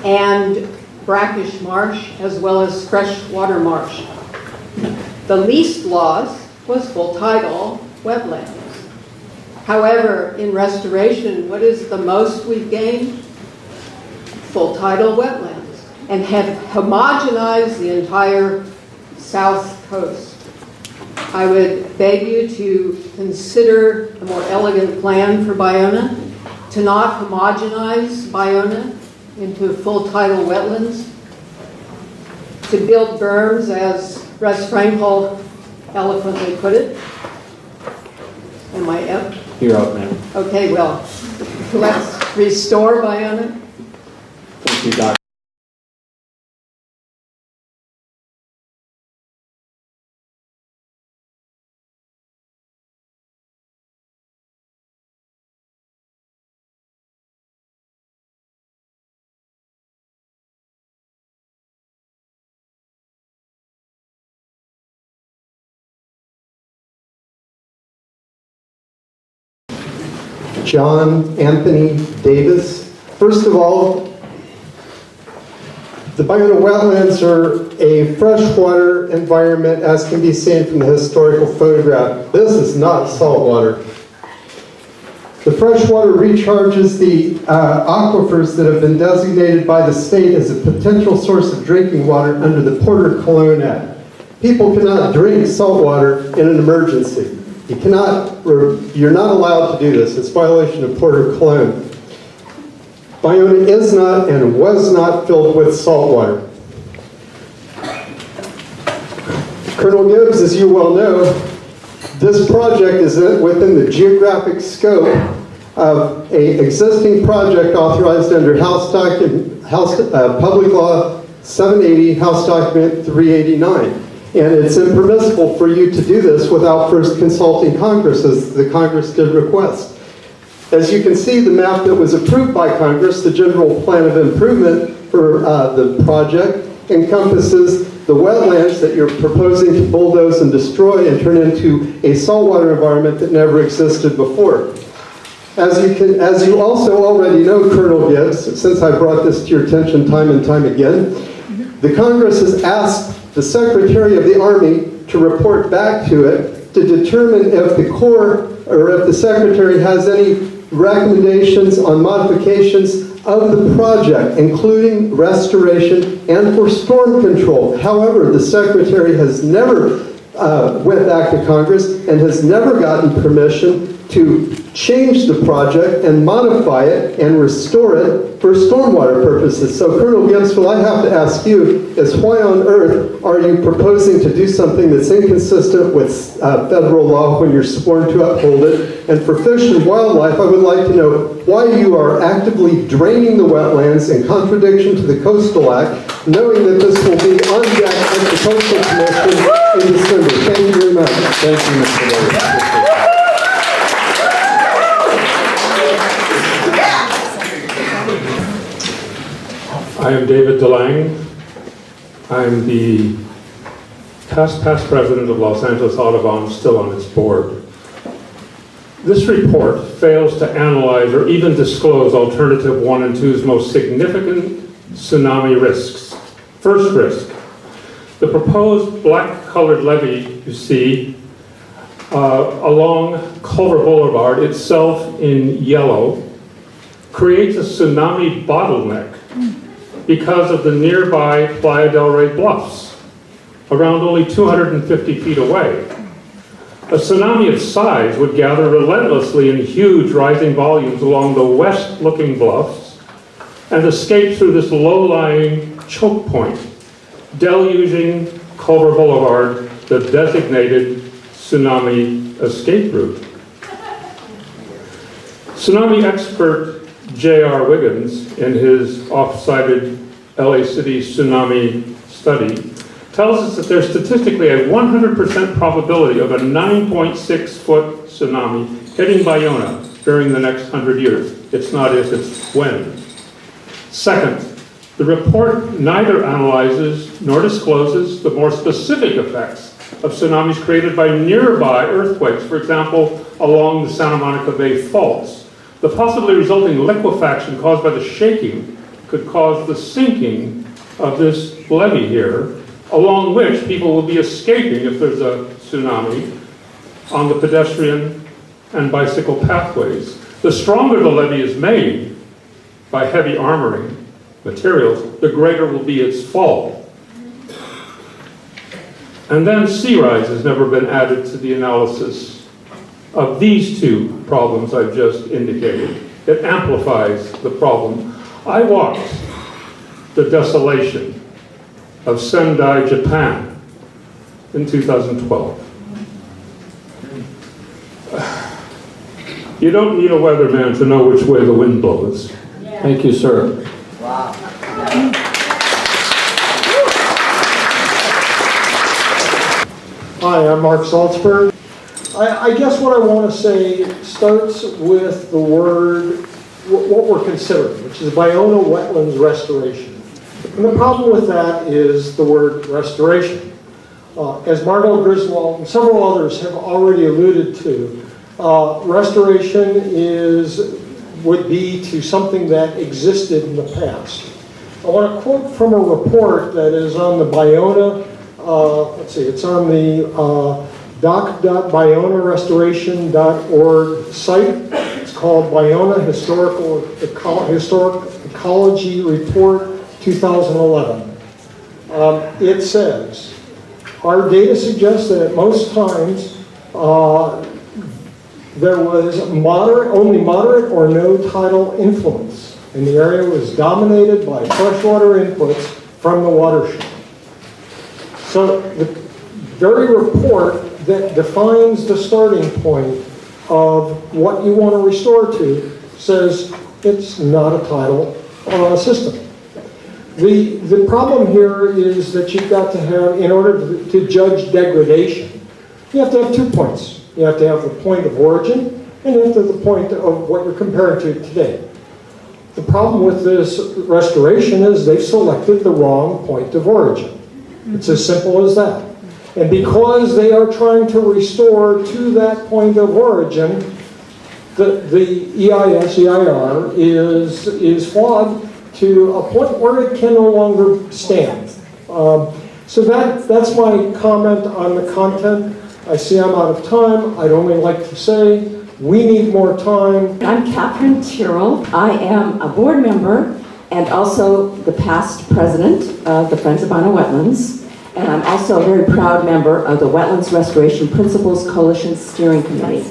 and brackish marsh, as well as freshwater marsh. The least loss was full tidal wetlands. However, in restoration, what is the most we've gained? Full tidal wetlands, and have homogenized the entire south coast. I would beg you to consider a more elegant plan for Ballona, to not homogenize Ballona into full tidal wetlands, to build berms, as Russ Frankel eloquently put it. Am I up? You're up, ma'am. Okay, well, let's restore Ballona. Thank you, Dr. John Anthony Davis. First of all, the Ballona wetlands are a freshwater environment, as can be seen from the historical photograph. This is not saltwater. The freshwater recharges the aquifers that have been designated by the state as a potential source of drinking water under the Porter-Cologne Act. People cannot drink saltwater in an emergency. You're not allowed to do this. It's a violation of Porter-Cologne. Ballona is not and was not filled with salt water. Colonel Gibbs, as you well know, this project is within the geographic scope of an existing project authorized under Public Law 780, House Document 389. And it's impermissible for you to do this without first consulting Congress, as the Congress did request. As you can see, the map that was approved by Congress, the General Plan of Improvement for the project, encompasses the wetlands that you're proposing to bulldoze and destroy and turn into a saltwater environment that never existed before. As you also already know, Colonel Gibbs, since I brought this to your attention time and time again, the Congress has asked the Secretary of the Army to report back to it to determine if the Corps or if the Secretary has any recommendations on modifications of the project, including restoration and for storm control. However, the Secretary has never went back to Congress and has never gotten permission to change the project and modify it and restore it for stormwater purposes. So Colonel Gibbs, what I have to ask you is why on earth are you proposing to do something that's inconsistent with federal law when you're sworn to uphold it? And for fish and wildlife, I would like to know why you are actively draining the wetlands in contradiction to the Coastal Act, knowing that this will be on deck at the Coastal Commission in December. Thank you very much. Thank you, Mr. Lawyer. I am David DeLange. I'm the past president of Los Angeles Audubon, still on its board. This report fails to analyze or even disclose alternative 1 and 2's most significant tsunami risks. First risk, the proposed black-colored levee you see along Culver Boulevard, itself in yellow, creates a tsunami bottleneck because of the nearby Playa del Rey bluffs, around only 250 feet away. A tsunami of size would gather relentlessly in huge rising volumes along the west-looking bluffs and escape through this low-lying choke point, deluging Culver Boulevard, the designated tsunami escape route. Tsunami expert J.R. Wiggins, in his oft-cited LA City tsunami study, tells us that there's statistically a 100% probability of a 9.6-foot tsunami hitting Ballona during the next 100 years. It's not if, it's when. Second, the report neither analyzes nor discloses the more specific effects of tsunamis created by nearby earthquakes, for example, along the Santa Monica Bay faults. The possibly resulting liquefaction caused by the shaking could cause the sinking of this levee here, along which people will be escaping if there's a tsunami on the pedestrian and bicycle pathways. The stronger the levee is made by heavy armoring materials, the greater will be its fall. And then sea rise has never been added to the analysis of these two problems I've just indicated. It amplifies the problem. I walked the desolation of Sendai, Japan in 2012. You don't need a weatherman to know which way the wind blows. Thank you, sir. Hi, I'm Mark Salzberg. I guess what I want to say starts with the word, what we're considering, which is Ballona wetlands restoration. And the problem with that is the word restoration. As Margot Griswold and several others have already alluded to, restoration would be to something that existed in the past. I want to quote from a report that is on the Ballona, it's on the doc.ballonarestoration.org site. It's called Ballona Historic Ecology Report 2011. It says, our data suggests that at most times there was only moderate or no tidal influence, and the area was dominated by freshwater inputs from the watershed. So the very report that defines the starting point of what you want to restore to says it's not a tidal system. The problem here is that you've got to have, in order to judge degradation, you have to have 2 points. You have to have the point of origin, and you have to have the point of what you're comparing to today. The problem with this restoration is they've selected the wrong point of origin. It's as simple as that. And because they are trying to restore to that point of origin, the EIR is flawed to a point where it can no longer stand. So that's my comment on the content. I see I'm out of time. I'd only like to say we need more time. I'm Katherine Tyrrell. I am a board member and also the past president of the Friends of Ballona Wetlands. And I'm also a very proud member of the Wetlands Restoration Principles Coalition Steering Committee.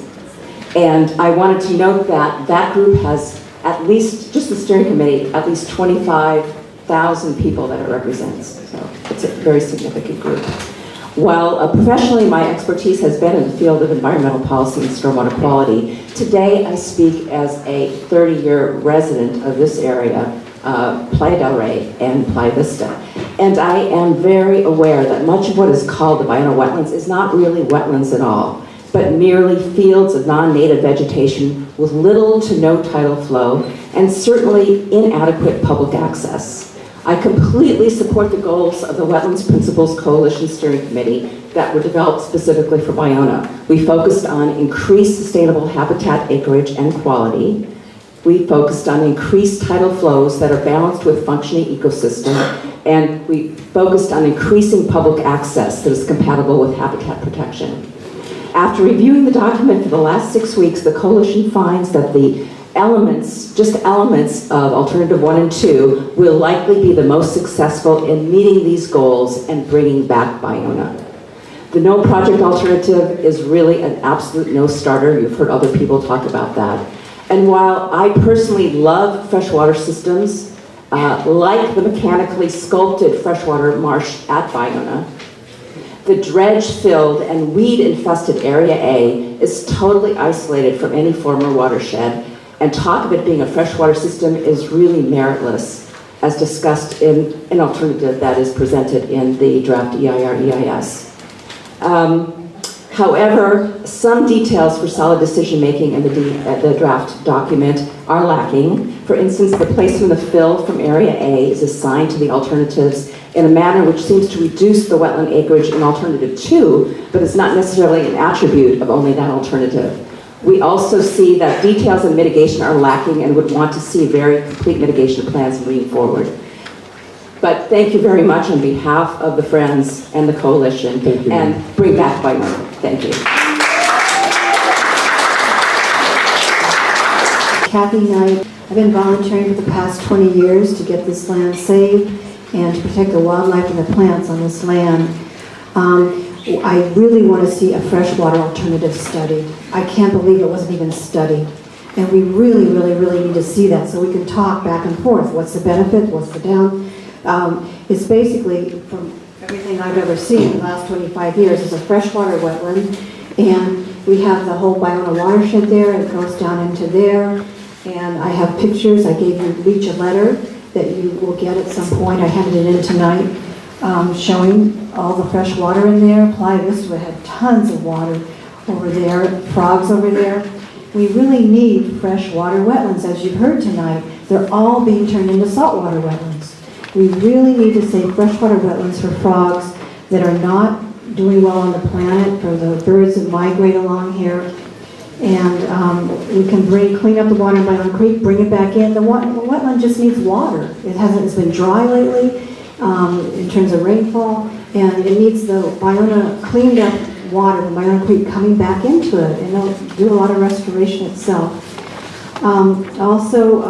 And I wanted to note that that group has at least, just the steering committee, at least 25,000 people that it represents. So it's a very significant group. While professionally my expertise has been in the field of environmental policy and stormwater quality, today I speak as a 30-year resident of this area, Playa del Rey and Playa Vista. And I am very aware that much of what is called the Ballona wetlands is not really wetlands at all, but merely fields of non-native vegetation with little to no tidal flow and certainly inadequate public access. I completely support the goals of the Wetlands Principles Coalition Steering Committee that were developed specifically for Ballona. We focused on increased sustainable habitat acreage and quality. We focused on increased tidal flows that are balanced with functioning ecosystem, and we focused on increasing public access that is compatible with habitat protection. After reviewing the document for the last 6 weeks, the coalition finds that the elements of Alternative 1 and 2 will likely be the most successful in meeting these goals and bringing back Ballona. The no project alternative is really an absolute no-starter. You've heard other people talk about that. And while I personally love freshwater systems, like the mechanically sculpted freshwater marsh at Ballona, the dredge-filled and weed-infested Area A is totally isolated from any former watershed, and talk of it being a freshwater system is really meritless, as discussed in an alternative that is presented in the draft EIR-EIS. However, some details for solid decision-making in the draft document are lacking. For instance, the placement of fill from Area A is assigned to the alternatives in a manner which seems to reduce the wetland acreage in Alternative 2, but is not necessarily an attribute of only that alternative. We also see that details and mitigation are lacking and would want to see very complete mitigation plans moving forward. But thank you very much on behalf of the Friends and the Coalition, and bring back Ballona. Thank you. Kathy Knight. I've been volunteering for the past 20 years to get this land saved and to protect the wildlife and the plants on this land. I really want to see a freshwater alternative studied. I can't believe it wasn't even studied. And we really, really, really need to see that so we can talk back and forth. What's the benefit? What's the down? It's basically, from everything I've ever seen in the last 25 years, it's a freshwater wetland. And we have the whole Ballona watershed there. It goes down into there. And I have pictures. I gave you each a letter that you will get at some point. I handed it in tonight, showing all the fresh water in there. Playa Vista had tons of water over there, frogs over there. We really need freshwater wetlands, as you've heard tonight. They're all being turned into saltwater wetlands. We really need to save freshwater wetlands for frogs that are not doing well on the planet, for the birds that migrate along here. And we can clean up the water in Ballona Creek, bring it back in. The wetland just needs water. It's been dry lately in terms of rainfall, and it needs the Ballona cleaned up water from Ballona Creek coming back into it, and it'll do a lot of restoration itself. Also,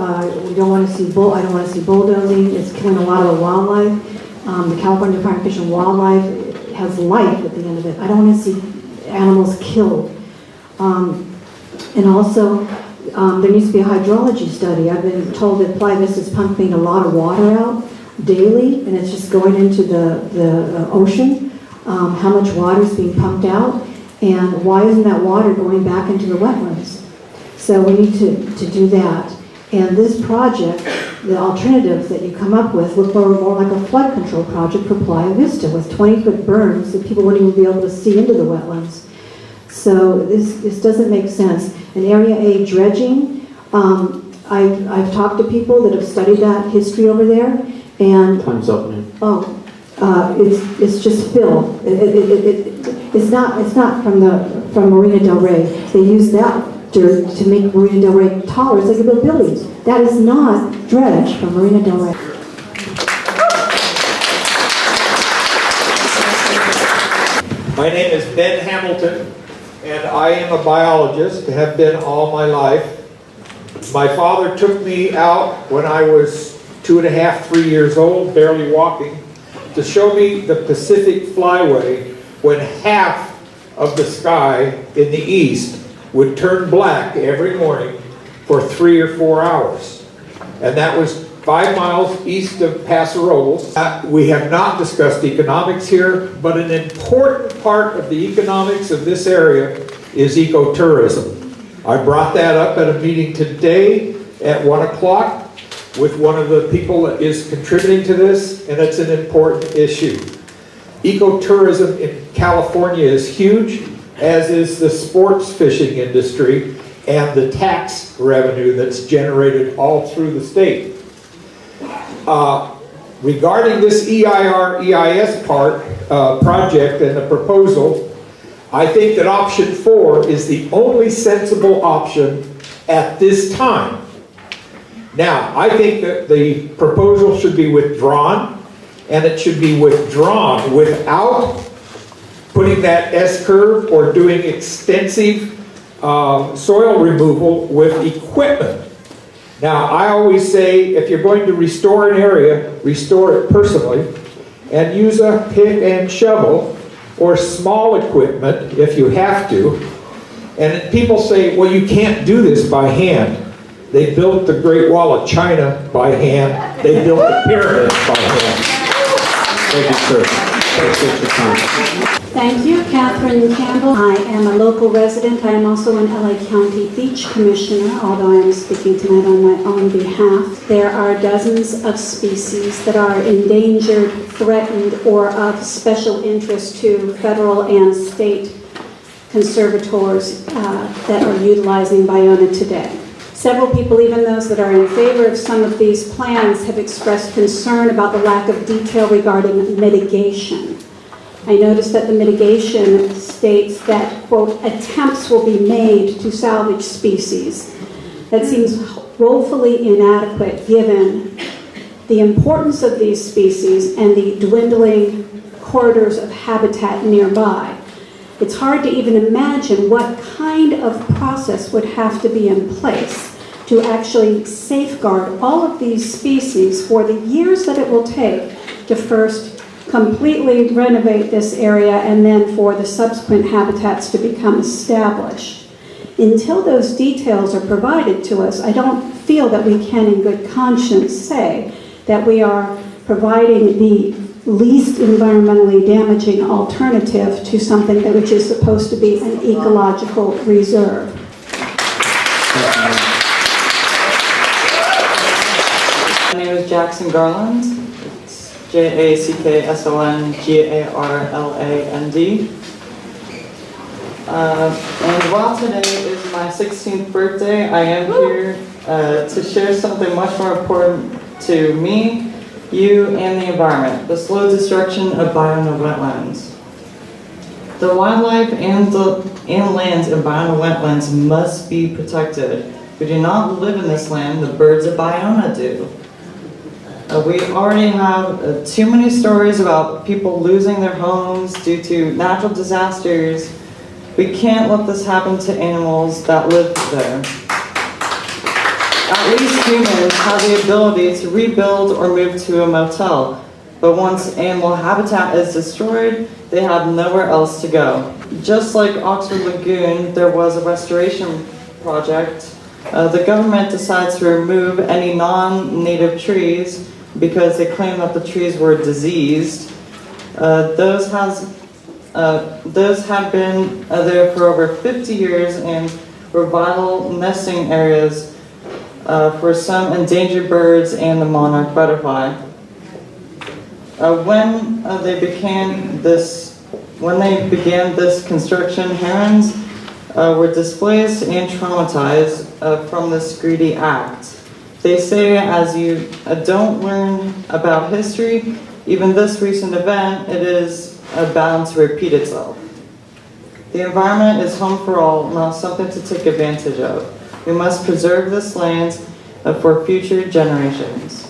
we don't want to see I don't want to see bulldozing. It's killing a lot of the wildlife. The California Department of Fish and Wildlife has life at the end of it. I don't want to see animals killed. And also, there needs to be a hydrology study. I've been told that Playa Vista is pumping a lot of water out daily, and it's just going into the ocean. How much water is being pumped out, and why isn't that water going back into the wetlands? So we need to do that. And this project, the alternatives that you come up with, look more like a flood control project for Playa Vista with 20-foot berms that people wouldn't even be able to see into the wetlands. So this doesn't make sense. And Area A dredging, I've talked to people that have studied that history over there, and Time's up, man. it's just fill. It's not from Marina Del Rey. They use that dirt to make Marina Del Rey taller so they can build buildings. That is not dredge from Marina Del Rey. My name is Ben Hamilton, and I am a biologist, have been all my life. My father took me out when I was 2.5, 3 years old, barely walking, to show me the Pacific Flyway when half of the sky in the east would turn black every morning for 3 or 4 hours. And that was 5 miles east of Paso Robles. We have not discussed economics here, but an important part of the economics of this area is ecotourism. I brought that up at a meeting today at 1 o'clock with one of the people that is contributing to this, and it's an important issue. Ecotourism in California is huge, as is the sports fishing industry and the tax revenue that's generated all through the state. Regarding this EIR-EIS project and the proposal, I think that option 4 is the only sensible option at this time. Now, I think that the proposal should be withdrawn, and it should be withdrawn without putting that S-curve or doing extensive soil removal with equipment. Now, I always say if you're going to restore an area, restore it personally, and use a pick and shovel or small equipment if you have to. And people say, well, you can't do this by hand. They built the Great Wall of China by hand. They built the pyramids by hand. Thank you, sir. Appreciate your time. Thank you, Katherine Campbell. I am a local resident. I am also an LA County Beach Commissioner, although I am speaking tonight on my own behalf. There are dozens of species that are endangered, threatened, or of special interest to federal and state conservators that are utilizing Ballona today. Several people, even those that are in favor of some of these plans, have expressed concern about the lack of detail regarding mitigation. I noticed that the mitigation states that, quote, attempts will be made to salvage species. That seems woefully inadequate given the importance of these species and the dwindling corridors of habitat nearby. It's hard to even imagine what kind of process would have to be in place to actually safeguard all of these species for the years that it will take to first completely renovate this area and then for the subsequent habitats to become established. Until those details are provided to us, I don't feel that we can in good conscience say that we are providing the least environmentally damaging alternative to something that which is supposed to be an ecological reserve. My name is Jackson Garland. It's JACKSONGARLAND. And while today is my 16th birthday, I am here to share something much more important to me, you, and the environment: the slow destruction of Ballona wetlands. The wildlife and lands in Ballona wetlands must be protected. We do not live in this land, the birds of Ballona do. We already have too many stories about people losing their homes due to natural disasters. We can't let this happen to animals that live there. At least humans have the ability to rebuild or move to a motel, but once animal habitat is destroyed, they have nowhere else to go. Just like Oxford Lagoon, there was a restoration project. The government decides to remove any non-native trees because they claim that the trees were diseased. Those have been there for over 50 years and were vital nesting areas for some endangered birds and the monarch butterfly. When they began this construction, herons were displaced and traumatized from this greedy act. They say as you don't learn about history, even this recent event, it is bound to repeat itself. The environment is home for all, not something to take advantage of. We must preserve this land for future generations.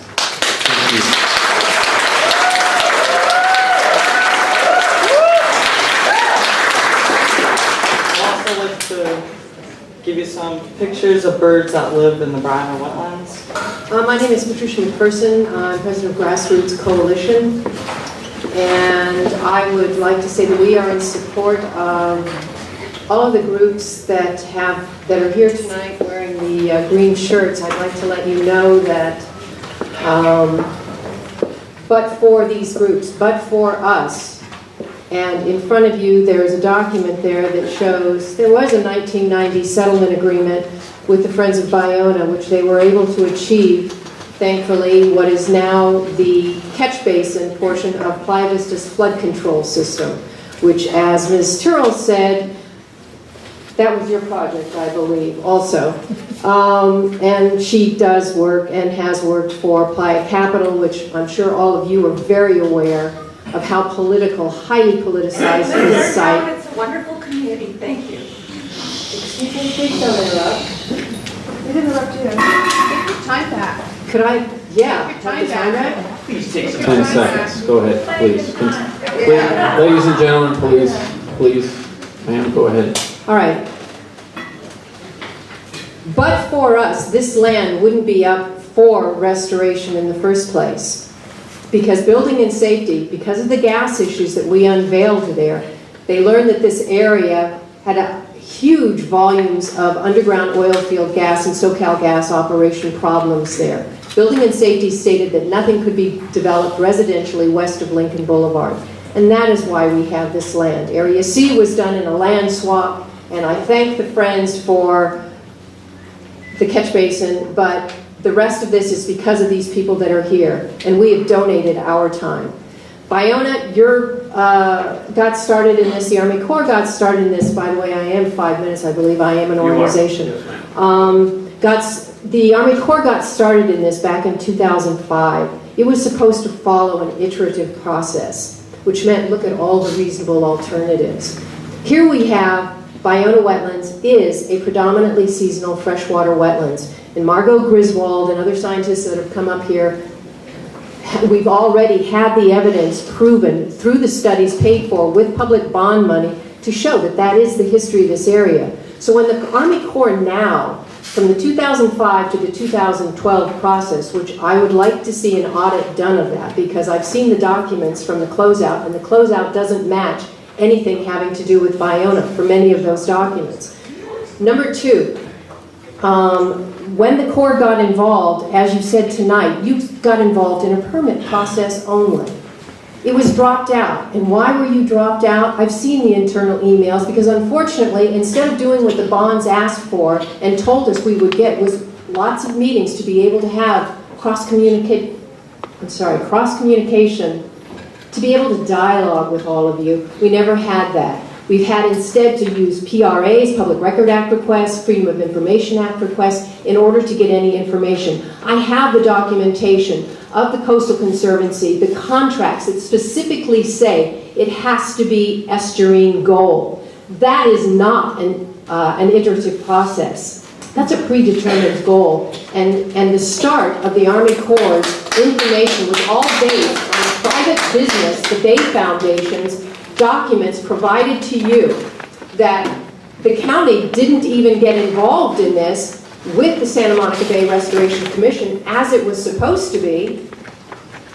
I'd also like to give you some pictures of birds that live in the Ballona wetlands. My name is Patricia McPherson. I'm president of Grassroots Coalition. And I would like to say that we are in support of all of the groups that are here tonight wearing the green shirts. I'd like to let you know that, but for these groups, but for us, and in front of you there is a document there that shows there was a 1990 settlement agreement with the Friends of Ballona, which they were able to achieve, thankfully, what is now the catch basin portion of Playa Vista's flood control system, which, as Ms. Tyrrell said, that was your project, I believe, also. And she does work and has worked for Playa Capital, which I'm sure all of you are very aware of how political, highly politicized this site. It's a wonderful community. Thank you. Excuse me, please don't interrupt. We didn't interrupt you. Take your time back. Could I, yeah, Take your take the time back? Please take some 10 seconds. Go ahead, please. Ladies and gentlemen, please. Ma'am, go ahead. All right. But for us, this land wouldn't be up for restoration in the first place. Because building and safety, because of the gas issues that we unveiled there, they learned that this area had huge volumes of underground oil field gas and SoCal gas operation problems there. Building and safety stated that nothing could be developed residentially west of Lincoln Boulevard. And that is why we have this land. Area C was done in a land swap, and I thank the Friends for the catch basin, but the rest of this is because of these people that are here, and we have donated our time. Ballona, got started in this, the Army Corps got started in this, by the way, I am 5 minutes, I believe, I am an organization. The Army Corps got started in this back in 2005. It was supposed to follow an iterative process, which meant look at all the reasonable alternatives. Here we have Ballona Wetlands is a predominantly seasonal freshwater wetlands. And Margot Griswold and other scientists that have come up here, we've already had the evidence proven through the studies paid for with public bond money to show that that is the history of this area. So when the Army Corps now From the 2005 to the 2012 process, which I would like to see an audit done of that, because I've seen the documents from the closeout, and the closeout doesn't match anything having to do with Ballona for many of those documents. Number two, when the Corps got involved, as you said tonight, you got involved in a permit process only. It was dropped out. And why were you dropped out? I've seen the internal emails, because unfortunately, instead of doing what the bonds asked for and told us we would get, was lots of meetings to be able to have cross-communication, to be able to dialogue with all of you. We never had that. We've had instead to use PRAs, Public Record Act requests, Freedom of Information Act requests, in order to get any information. I have the documentation of the Coastal Conservancy, the contracts that specifically say it has to be estuarine gold. That is not an iterative process. That's a predetermined goal. And the start of the Army Corps' information was all based on the private business, the Bay Foundation's documents provided to you, that the county didn't even get involved in this with the Santa Monica Bay Restoration Commission as it was supposed to be,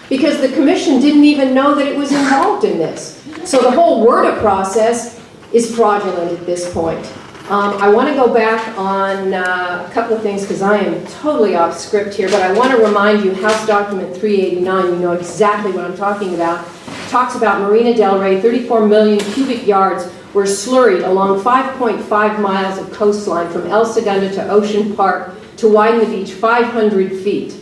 because the commission didn't even know that it was involved in this. So the whole WERDA process is fraudulent at this point. I want to go back on a couple of things, because I am totally off script here, but I want to remind you, House Document 389, you know exactly what I'm talking about, talks about Marina Del Rey, 34 million cubic yards were slurried along 5.5 miles of coastline from El Segundo to Ocean Park to widen the beach 500 feet.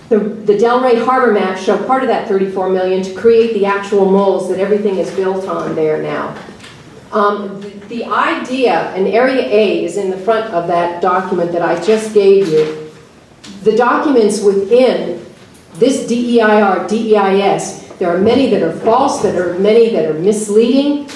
The Del Rey harbor maps show part of that 34 million to create the actual moles that everything is built on there now. The idea, and Area A is in the front of that document that I just gave you. The documents within this DEIR, DEIS, there are many that are false, there are many that are misleading,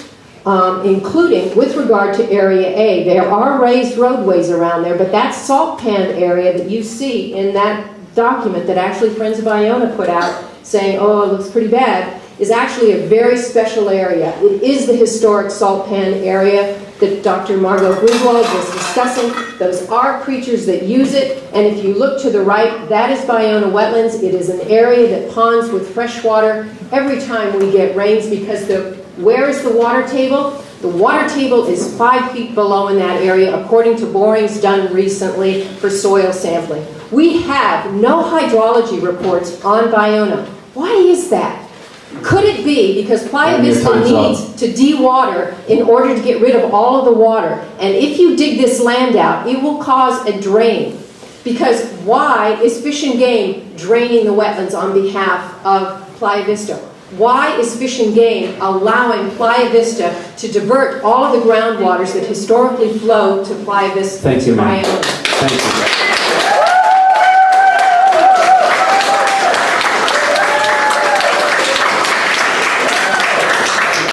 including with regard to Area A. There are raised roadways around there, but that salt pan area that you see in that document that actually Friends of Ballona put out saying, oh, it looks pretty bad, is actually a very special area. It is the historic salt pan area that Dr. Margot Griswold was discussing. Those are creatures that use it, and if you look to the right, that is Ballona Wetlands. It is an area that ponds with fresh water every time we get rains, because where is the water table? The water table is 5 feet below in that area, according to borings done recently for soil sampling. We have no hydrology reports on Ballona. Why is that? Could it be because Playa Vista needs to de-water in order to get rid of all of the water? And if you dig this land out, it will cause a drain. Because why is Fish and Game draining the wetlands on behalf of Playa Vista? Why is Fish and Game allowing Playa Vista to divert all of the groundwaters that historically flow to Playa Vista? Thank you, ma'am. Thank you.